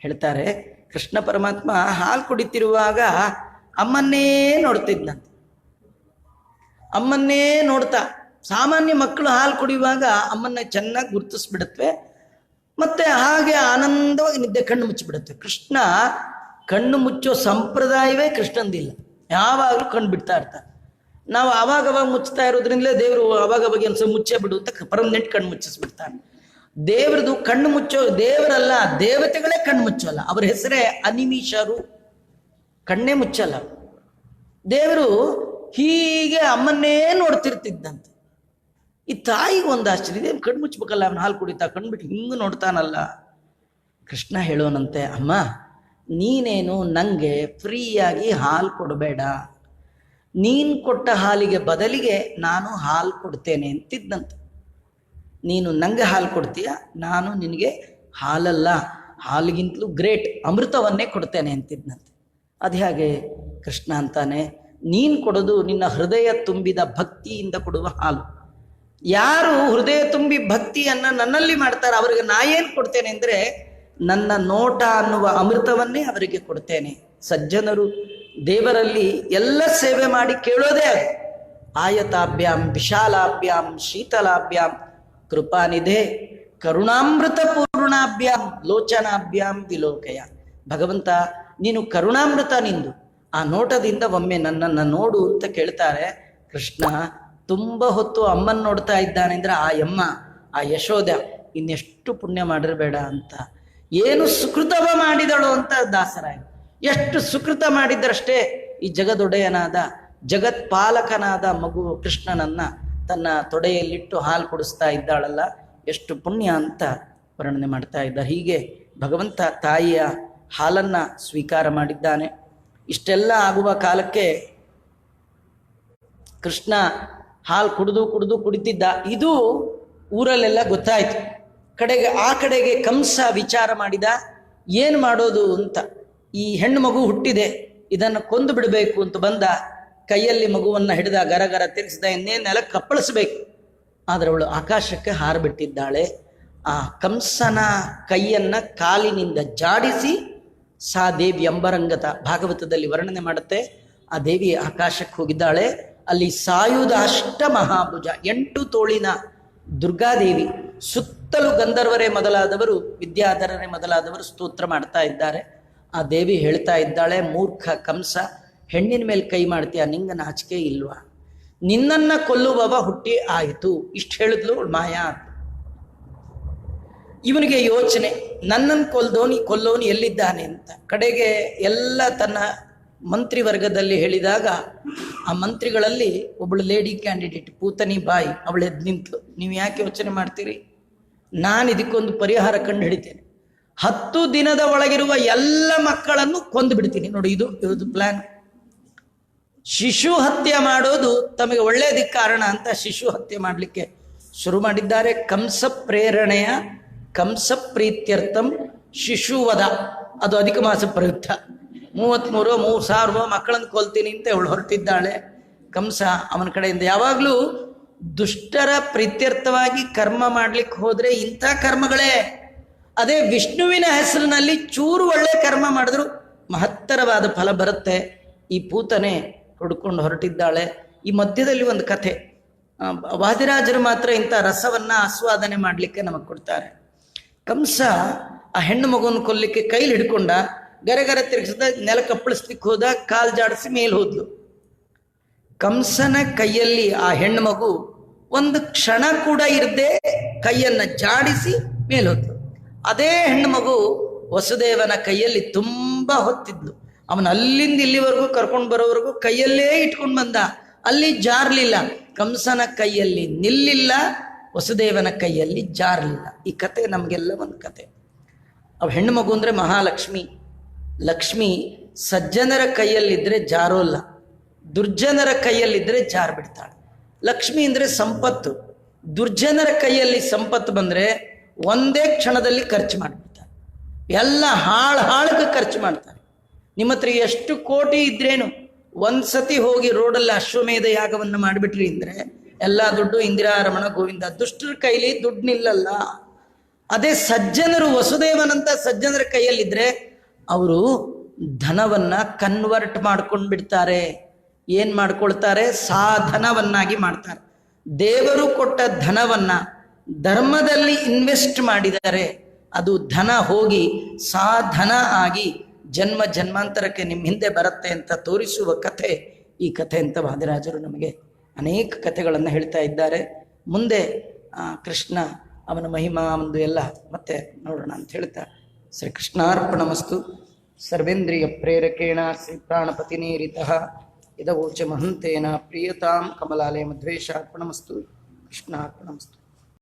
ಹೇಳ್ತಾರೆ. ಕೃಷ್ಣ ಪರಮಾತ್ಮ ಹಾಲು ಕುಡಿತಿರುವಾಗ ಅಮ್ಮನ್ನೇ ನೋಡ್ತಿದ್ನಂತೆ. ಅಮ್ಮನ್ನೇ ನೋಡ್ತಾ, ಸಾಮಾನ್ಯ ಮಕ್ಕಳು ಹಾಲು ಕುಡಿಯುವಾಗ ಅಮ್ಮನ್ನ ಚೆನ್ನಾಗಿ ಗುರುತಿಸ್ಬಿಡತ್ವೆ, ಮತ್ತೆ ಹಾಗೆ ಆನಂದವಾಗಿ ನಿದ್ದೆ ಕಣ್ಣು ಮುಚ್ಚಿಬಿಡತ್ವೆ. ಕೃಷ್ಣ ಕಣ್ಣು ಮುಚ್ಚೋ ಸಂಪ್ರದಾಯವೇ ಕೃಷ್ಣಂದಿಲ್ಲ, ಯಾವಾಗಲೂ ಕಣ್ಣು ಬಿಡ್ತಾ ಇರ್ತಾರೆ. ನಾವು ಅವಾಗವಾಗ ಮುಚ್ಚುತ್ತಾ ಇರೋದ್ರಿಂದಲೇ ದೇವರು ಅವಾಗವಾಗ ಅನ್ಸೋ ಮುಚ್ಚೇ ಬಿಡು ಅಂತ ಪರ್ಮನೆಂಟ್ ಕಣ್ಣು ಮುಚ್ಚಿಸ್ಬಿಡ್ತಾನೆ. ದೇವ್ರದು ಕಣ್ಣು ಮುಚ್ಚೋ ದೇವರಲ್ಲ, ದೇವತೆಗಳೇ ಕಣ್ಣು ಮುಚ್ಚೋಲ್ಲ. ಅವ್ರ ಹೆಸರೇ ಅನಿಮಿಷರು, ಕಣ್ಣೇ ಮುಚ್ಚಲ್ಲ. ದೇವರು ಹೀಗೆ ಅಮ್ಮನ್ನೇ ನೋಡ್ತಿರ್ತಿದ್ದಂತೆ. ಈ ತಾಯಿಗೆ ಒಂದು ಆಶ್ಚರ್ಯ, ಇದೇನು ಕಣ್ಣು ಮುಚ್ಚಬೇಕಲ್ಲ, ಅವನು ಹಾಲು ಕುಡಿತಾ ಕಣ್ಬಿಟ್ಟು ಹಿಂಗೆ ನೋಡ್ತಾನಲ್ಲ. ಕೃಷ್ಣ ಹೇಳೋನಂತೆ, ಅಮ್ಮ ನೀನೇನು ನಂಗೆ ಫ್ರೀಯಾಗಿ ಹಾಲು ಕೊಡಬೇಡ, ನೀನು ಕೊಟ್ಟ ಹಾಲಿಗೆ ಬದಲಿಗೆ ನಾನು ಹಾಲು ಕೊಡ್ತೇನೆ ಅಂತಿದ್ದಂತೆ. ನೀನು ನಂಗೆ ಹಾಲು ಕೊಡ್ತೀಯ, ನಾನು ನಿನಗೆ ಹಾಲಲ್ಲ, ಹಾಲಿಗಿಂತಲೂ ಗ್ರೇಟ್ ಅಮೃತವನ್ನೇ ಕೊಡ್ತೇನೆ ಅಂತಿದ್ದಂತೆ. ಅದು ಹಾಗೆ ಕೃಷ್ಣ ಅಂತಾನೆ, ನೀನು ಕೊಡೋದು ನಿನ್ನ ಹೃದಯ ತುಂಬಿದ ಭಕ್ತಿಯಿಂದ ಕೊಡುವ ಹಾಲು. ಯಾರು ಹೃದಯ ತುಂಬಿ ಭಕ್ತಿಯನ್ನ ನನ್ನಲ್ಲಿ ಮಾಡ್ತಾರೆ ಅವರಿಗೆ ನಾ ಏನು ಕೊಡ್ತೇನೆ ಅಂದ್ರೆ ನನ್ನ ನೋಟ ಅನ್ನುವ ಅಮೃತವನ್ನೇ ಅವರಿಗೆ ಕೊಡ್ತೇನೆ. ಸಜ್ಜನರು ದೇವರಲ್ಲಿ ಎಲ್ಲ ಸೇವೆ ಮಾಡಿ ಕೇಳೋದೇ ಅದು. ಆಯತಾಭ್ಯಾಂ ವಿಶಾಲಾಭ್ಯಾಂ ಶೀತಲಾಭ್ಯಾಂ ಕೃಪಾನಿಧೆ ಕರುಣಾಮೃತ ಪೂರ್ಣಾಭ್ಯಾಂ ಲೋಚನಾಭ್ಯಾಂ ವಿಲೋಕಯ. ಭಗವಂತ ನೀನು ಕರುಣಾಮೃತ, ನಿಂದು ಆ ನೋಟದಿಂದ ಒಮ್ಮೆ ನನ್ನನ್ನು ನೋಡು ಅಂತ ಕೇಳ್ತಾರೆ. ಕೃಷ್ಣ ತುಂಬ ಹೊತ್ತು ಅಮ್ಮನ ನೋಡ್ತಾ ಇದ್ದಾನೆ ಅಂದ್ರೆ ಆ ಯಮ್ಮ, ಆ ಯಶೋಧ ಇನ್ನೆಷ್ಟು ಪುಣ್ಯ ಮಾಡಿರಬೇಡ ಅಂತ, ಏನು ಸುಕೃತವ ಮಾಡಿದಳು ಅಂತ ದಾಸರಾಯ. ಎಷ್ಟು ಸುಕೃತ ಮಾಡಿದ್ರಷ್ಟೇ ಈ ಜಗದೊಡೆಯನಾದ ಜಗತ್ಪಾಲಕನಾದ ಮಗು ಕೃಷ್ಣನನ್ನ ತನ್ನ ತೊಡೆಯಲ್ಲಿಟ್ಟು ಹಾಲು ಕುಡಿಸ್ತಾ ಇದ್ದಾಳಲ್ಲ, ಎಷ್ಟು ಪುಣ್ಯ ಅಂತ ವರ್ಣನೆ ಮಾಡ್ತಾ ಇದ್ದ. ಹೀಗೆ ಭಗವಂತ ತಾಯಿಯ ಹಾಲನ್ನ ಸ್ವೀಕಾರ ಮಾಡಿದ್ದಾನೆ. ಇಷ್ಟೆಲ್ಲ ಆಗುವ ಕಾಲಕ್ಕೆ ಕೃಷ್ಣ ಹಾಲು ಕುಡಿತಿದ್ದ. ಇದು ಊರಲ್ಲೆಲ್ಲ ಗೊತ್ತಾಯ್ತು. ಆ ಕಡೆಗೆ ಕಂಸ ವಿಚಾರ ಮಾಡಿದ, ಏನು ಮಾಡೋದು ಅಂತ. ಈ ಹೆಣ್ಣು ಮಗು ಹುಟ್ಟಿದೆ, ಇದನ್ನು ಕೊಂದು ಬಿಡಬೇಕು ಅಂತ ಬಂದ. ಕೈಯಲ್ಲಿ ಮಗುವನ್ನು ಹಿಡಿದ, ಗರಗರ ತಿರ್ಗಿಸಿದ, ಇನ್ನೇನು ನೆಲಕ್ಕೆ ಕಪ್ಪಳಿಸ್ಬೇಕು. ಆದರೆ ಅವಳು ಆಕಾಶಕ್ಕೆ ಹಾರಿಬಿಟ್ಟಿದ್ದಾಳೆ. ಆ ಕಂಸನ ಕೈಯನ್ನ ಕಾಲಿನಿಂದ ಜಾಡಿಸಿ ಸಾ ದೇವಿ ಅಂಬರಂಗತ ಭಾಗವತದಲ್ಲಿ ವರ್ಣನೆ ಮಾಡುತ್ತೆ. ಆ ದೇವಿ ಆಕಾಶಕ್ಕೆ ಹೋಗಿದ್ದಾಳೆ. ಅಲ್ಲಿ ಸಾಯುಧ ಅಷ್ಟ ಮಹಾಭುಜ 8 ತೋಳಿನ ದುರ್ಗಾದೇವಿ, ಸುತ್ತಲೂ ಗಂಧರ್ವರೇ ಮೊದಲಾದವರು, ವಿದ್ಯಾಧರರೇ ಮೊದಲಾದವರು ಸ್ತೋತ್ರ ಮಾಡ್ತಾ ಇದ್ದಾರೆ. ಆ ದೇವಿ ಹೇಳ್ತಾ ಇದ್ದಾಳೆ, ಮೂರ್ಖ ಕಂಸ, ಹೆಣ್ಣಿನ ಮೇಲೆ ಕೈ ಮಾಡ್ತೀಯ, ನಿಂಗ ನಾಚಿಕೆ ಇಲ್ವಾ? ನಿನ್ನನ್ನ ಕೊಲ್ಲುವವ ಹುಟ್ಟಿ ಆಯಿತು. ಇಷ್ಟು ಹೇಳಿದ್ಲು ಮಾಯಾ. ಇವನಿಗೆ ಯೋಚನೆ, ನನ್ನನ್ನು ಕೊಲ್ಲೋನು ಎಲ್ಲಿದ್ದಾನೆ ಅಂತ. ಕಡೆಗೆ ಎಲ್ಲ ತನ್ನ ಮಂತ್ರಿವರ್ಗದಲ್ಲಿ ಹೇಳಿದಾಗ ಆ ಮಂತ್ರಿಗಳಲ್ಲಿ ಒಬ್ಬಳು ಲೇಡಿ ಕ್ಯಾಂಡಿಡೇಟ್ ಪೂತನಿ ಬಾಯಿ, ಅವಳು ಎದ್ದು ನಿಂತಳು. ನೀವು ಯಾಕೆ ಯೋಚನೆ ಮಾಡ್ತೀರಿ? ನಾನು ಇದಕ್ಕೊಂದು ಪರಿಹಾರ ಕಂಡು ಹಿಡಿತೇನೆ. 10 ದಿನದ ಒಳಗಿರುವ ಎಲ್ಲ ಮಕ್ಕಳನ್ನು ಕೊಂದು ಬಿಡ್ತೀನಿ. ನೋಡಿ, ಇದು ಪ್ಲಾನ್. ಶಿಶು ಹತ್ಯೆ ಮಾಡೋದು ತಮಗೆ ಒಳ್ಳೆಯದಕ್ಕೆ ಕಾರಣ ಅಂತ ಶಿಶು ಹತ್ಯೆ ಮಾಡಲಿಕ್ಕೆ ಶುರು ಮಾಡಿದ್ದಾರೆ. ಕಂಸ ಪ್ರೇರಣೆಯ ಕಂಸ ಪ್ರೀತ್ಯರ್ಥಂ ಶಿಶುವಧ, ಅದು ಅಧಿಕ ಮಾಸ ಪ್ರಯುಕ್ತ. 33,000 ಮಕ್ಕಳನ್ನು ಕೊಲ್ತೀನಿ ಅಂತ ಅವಳು ಹೊರಟಿದ್ದಾಳೆ. ಕಂಸ ಅವನ ಕಡೆಯಿಂದ ಯಾವಾಗಲೂ ದುಷ್ಟರ ಪ್ರೀತ್ಯರ್ಥವಾಗಿ ಕರ್ಮ ಮಾಡ್ಲಿಕ್ಕೆ ಹೋದ್ರೆ ಇಂಥ ಕರ್ಮಗಳೇ. ಅದೇ ವಿಷ್ಣುವಿನ ಹೆಸರಿನಲ್ಲಿ ಚೂರು ಒಳ್ಳೆ ಕರ್ಮ ಮಾಡಿದ್ರು ಮಹತ್ತರವಾದ ಫಲ ಬರುತ್ತೆ. ಈ ಪೂತನೆ ಹುಡ್ಕೊಂಡು ಹೊರಟಿದ್ದಾಳೆ. ಈ ಮಧ್ಯದಲ್ಲಿ ಒಂದು ಕಥೆ, ವಾದಿರಾಜರು ಮಾತ್ರ ಇಂಥ ರಸವನ್ನ ಆಸ್ವಾದನೆ ಮಾಡಲಿಕ್ಕೆ ನಮಗೆ ಕೊಡ್ತಾರೆ. ಕಂಸ ಆ ಹೆಣ್ಣು ಮಗುವನ್ನು ಕೊಲ್ಲಿಕ್ಕೆ ಕೈಲಿ ಹಿಡ್ಕೊಂಡ, ಗರಗರ ತಿರುಗಿಸಿದ, ನೆಲ ಕಪ್ಪಳಿಸ್ಲಿಕ್ಕೆ ಹೋದ, ಕಾಲು ಜಾಡಿಸಿ ಮೇಲೆ ಹೋದ್ಲು. ಕಂಸನ ಕೈಯಲ್ಲಿ ಆ ಹೆಣ್ಣು ಮಗು ಒಂದು ಕ್ಷಣ ಕೂಡ ಇರದೆ ಕೈಯನ್ನ ಜಾಡಿಸಿ ಮೇಲೆ ಹೋದ್ಲು. ಅದೇ ಹೆಣ್ಣು ಮಗು ವಸುದೇವನ ಕೈಯಲ್ಲಿ ತುಂಬಾ ಹೊತ್ತಿದ್ಲು. ಅವನ ಅಲ್ಲಿಂದ ಇಲ್ಲಿವರೆಗೂ ಕರ್ಕೊಂಡು ಬರೋವರೆಗೂ ಕೈಯಲ್ಲೇ ಇಟ್ಕೊಂಡು ಬಂದ, ಅಲ್ಲಿ ಜಾರ್ಲಿಲ್ಲ. ಕಂಸನ ಕೈಯಲ್ಲಿ ನಿಲ್ಲಿಲ್ಲ, ವಸುದೇವನ ಕೈಯಲ್ಲಿ ಜಾರಲಿಲ್ಲ. ಈ ಕತೆ ನಮಗೆಲ್ಲ ಒಂದು ಕತೆ. ಅವ ಹೆಣ್ಣು ಮಗು ಅಂದರೆ ಮಹಾಲಕ್ಷ್ಮಿ. ಲಕ್ಷ್ಮಿ ಸಜ್ಜನರ ಕೈಯಲ್ಲಿದ್ದರೆ ಜಾರೋಲ್ಲ, ದುರ್ಜನರ ಕೈಯಲ್ಲಿದ್ದರೆ ಜಾರ್ ಬಿಡ್ತಾಳೆ. ಲಕ್ಷ್ಮಿ ಅಂದರೆ ಸಂಪತ್ತು. ದುರ್ಜನರ ಕೈಯಲ್ಲಿ ಸಂಪತ್ತು ಬಂದರೆ ಒಂದೇ ಕ್ಷಣದಲ್ಲಿ ಖರ್ಚು ಮಾಡಿಬಿಡ್ತಾರೆ. ಎಲ್ಲ ಹಾಳಕ್ಕೆ ಖರ್ಚು ಮಾಡ್ತಾರೆ. ನಿಮ್ಮ ಹತ್ರ ಎಷ್ಟು ಕೋಟಿ ಇದ್ರೇನು ಒಂದ್ಸತಿ ಹೋಗಿ ರೋಡಲ್ಲಿ ಅಶ್ವಮೇಧ ಯಾಗವನ್ನು ಮಾಡಿಬಿಟ್ರಿ ಅಂದರೆ ಎಲ್ಲ ದುಡ್ಡು ಇಂದಿರಾರಮಣ ಗೋವಿಂದ. ದುಷ್ಟರ ಕೈಲಿ ದುಡ್ಡು ನಿಲ್ಲಲ್ಲ. ಅದೇ ಸಜ್ಜನರು, ವಸುದೇವನಂತ ಸಜ್ಜನರ ಕೈಯಲ್ಲಿದ್ರೆ ಅವರು ಧನವನ್ನ ಕನ್ವರ್ಟ್ ಮಾಡ್ಕೊಂಡು ಬಿಡ್ತಾರೆ. ಏನ್ ಮಾಡ್ಕೊಳ್ತಾರೆ? ಸಾಧನವನ್ನಾಗಿ ಮಾಡ್ತಾರೆ. ದೇವರು ಕೊಟ್ಟ ಧನವನ್ನ ಧರ್ಮದಲ್ಲಿ ಇನ್ವೆಸ್ಟ್ ಮಾಡಿದರೆ ಅದು ಧನ ಹೋಗಿ ಸಾಧನ ಆಗಿ ಜನ್ಮ ಜನ್ಮಾಂತರಕ್ಕೆ ನಿಮ್ಮ ಹಿಂದೆ ಬರುತ್ತೆ ಅಂತ ತೋರಿಸುವ ಕಥೆ ಈ ಕಥೆ ಅಂತ ವಾದಿರಾಜರು ನಮಗೆ ಅನೇಕ ಕಥೆಗಳನ್ನು ಹೇಳ್ತಾ ಇದ್ದಾರೆ. ಮುಂದೆ ಕೃಷ್ಣ ಅವನ ಮಹಿಮಾ ಒಂದು ಎಲ್ಲ ಮತ್ತೆ ನೋಡೋಣ ಅಂತ ಹೇಳ್ತಾ ಶ್ರೀಕೃಷ್ಣಾರ್ಪಣಮಸ್ತು. ಸರ್ವೇಂದ್ರಿಯ ಪ್ರೇರಕೇಣ ಶ್ರೀ ಪ್ರಾಣಪತಿನೇರಿತಃ ಇದವೋಚ ಮಹಂತೇನ ಪ್ರಿಯತಾಂ ಕಮಲಾಲಯ ಮಧ್ವೇಶಾರ್ಪಣಮಸ್ತು. ಕೃಷ್ಣಾರ್ಪಣಮಸ್ತು.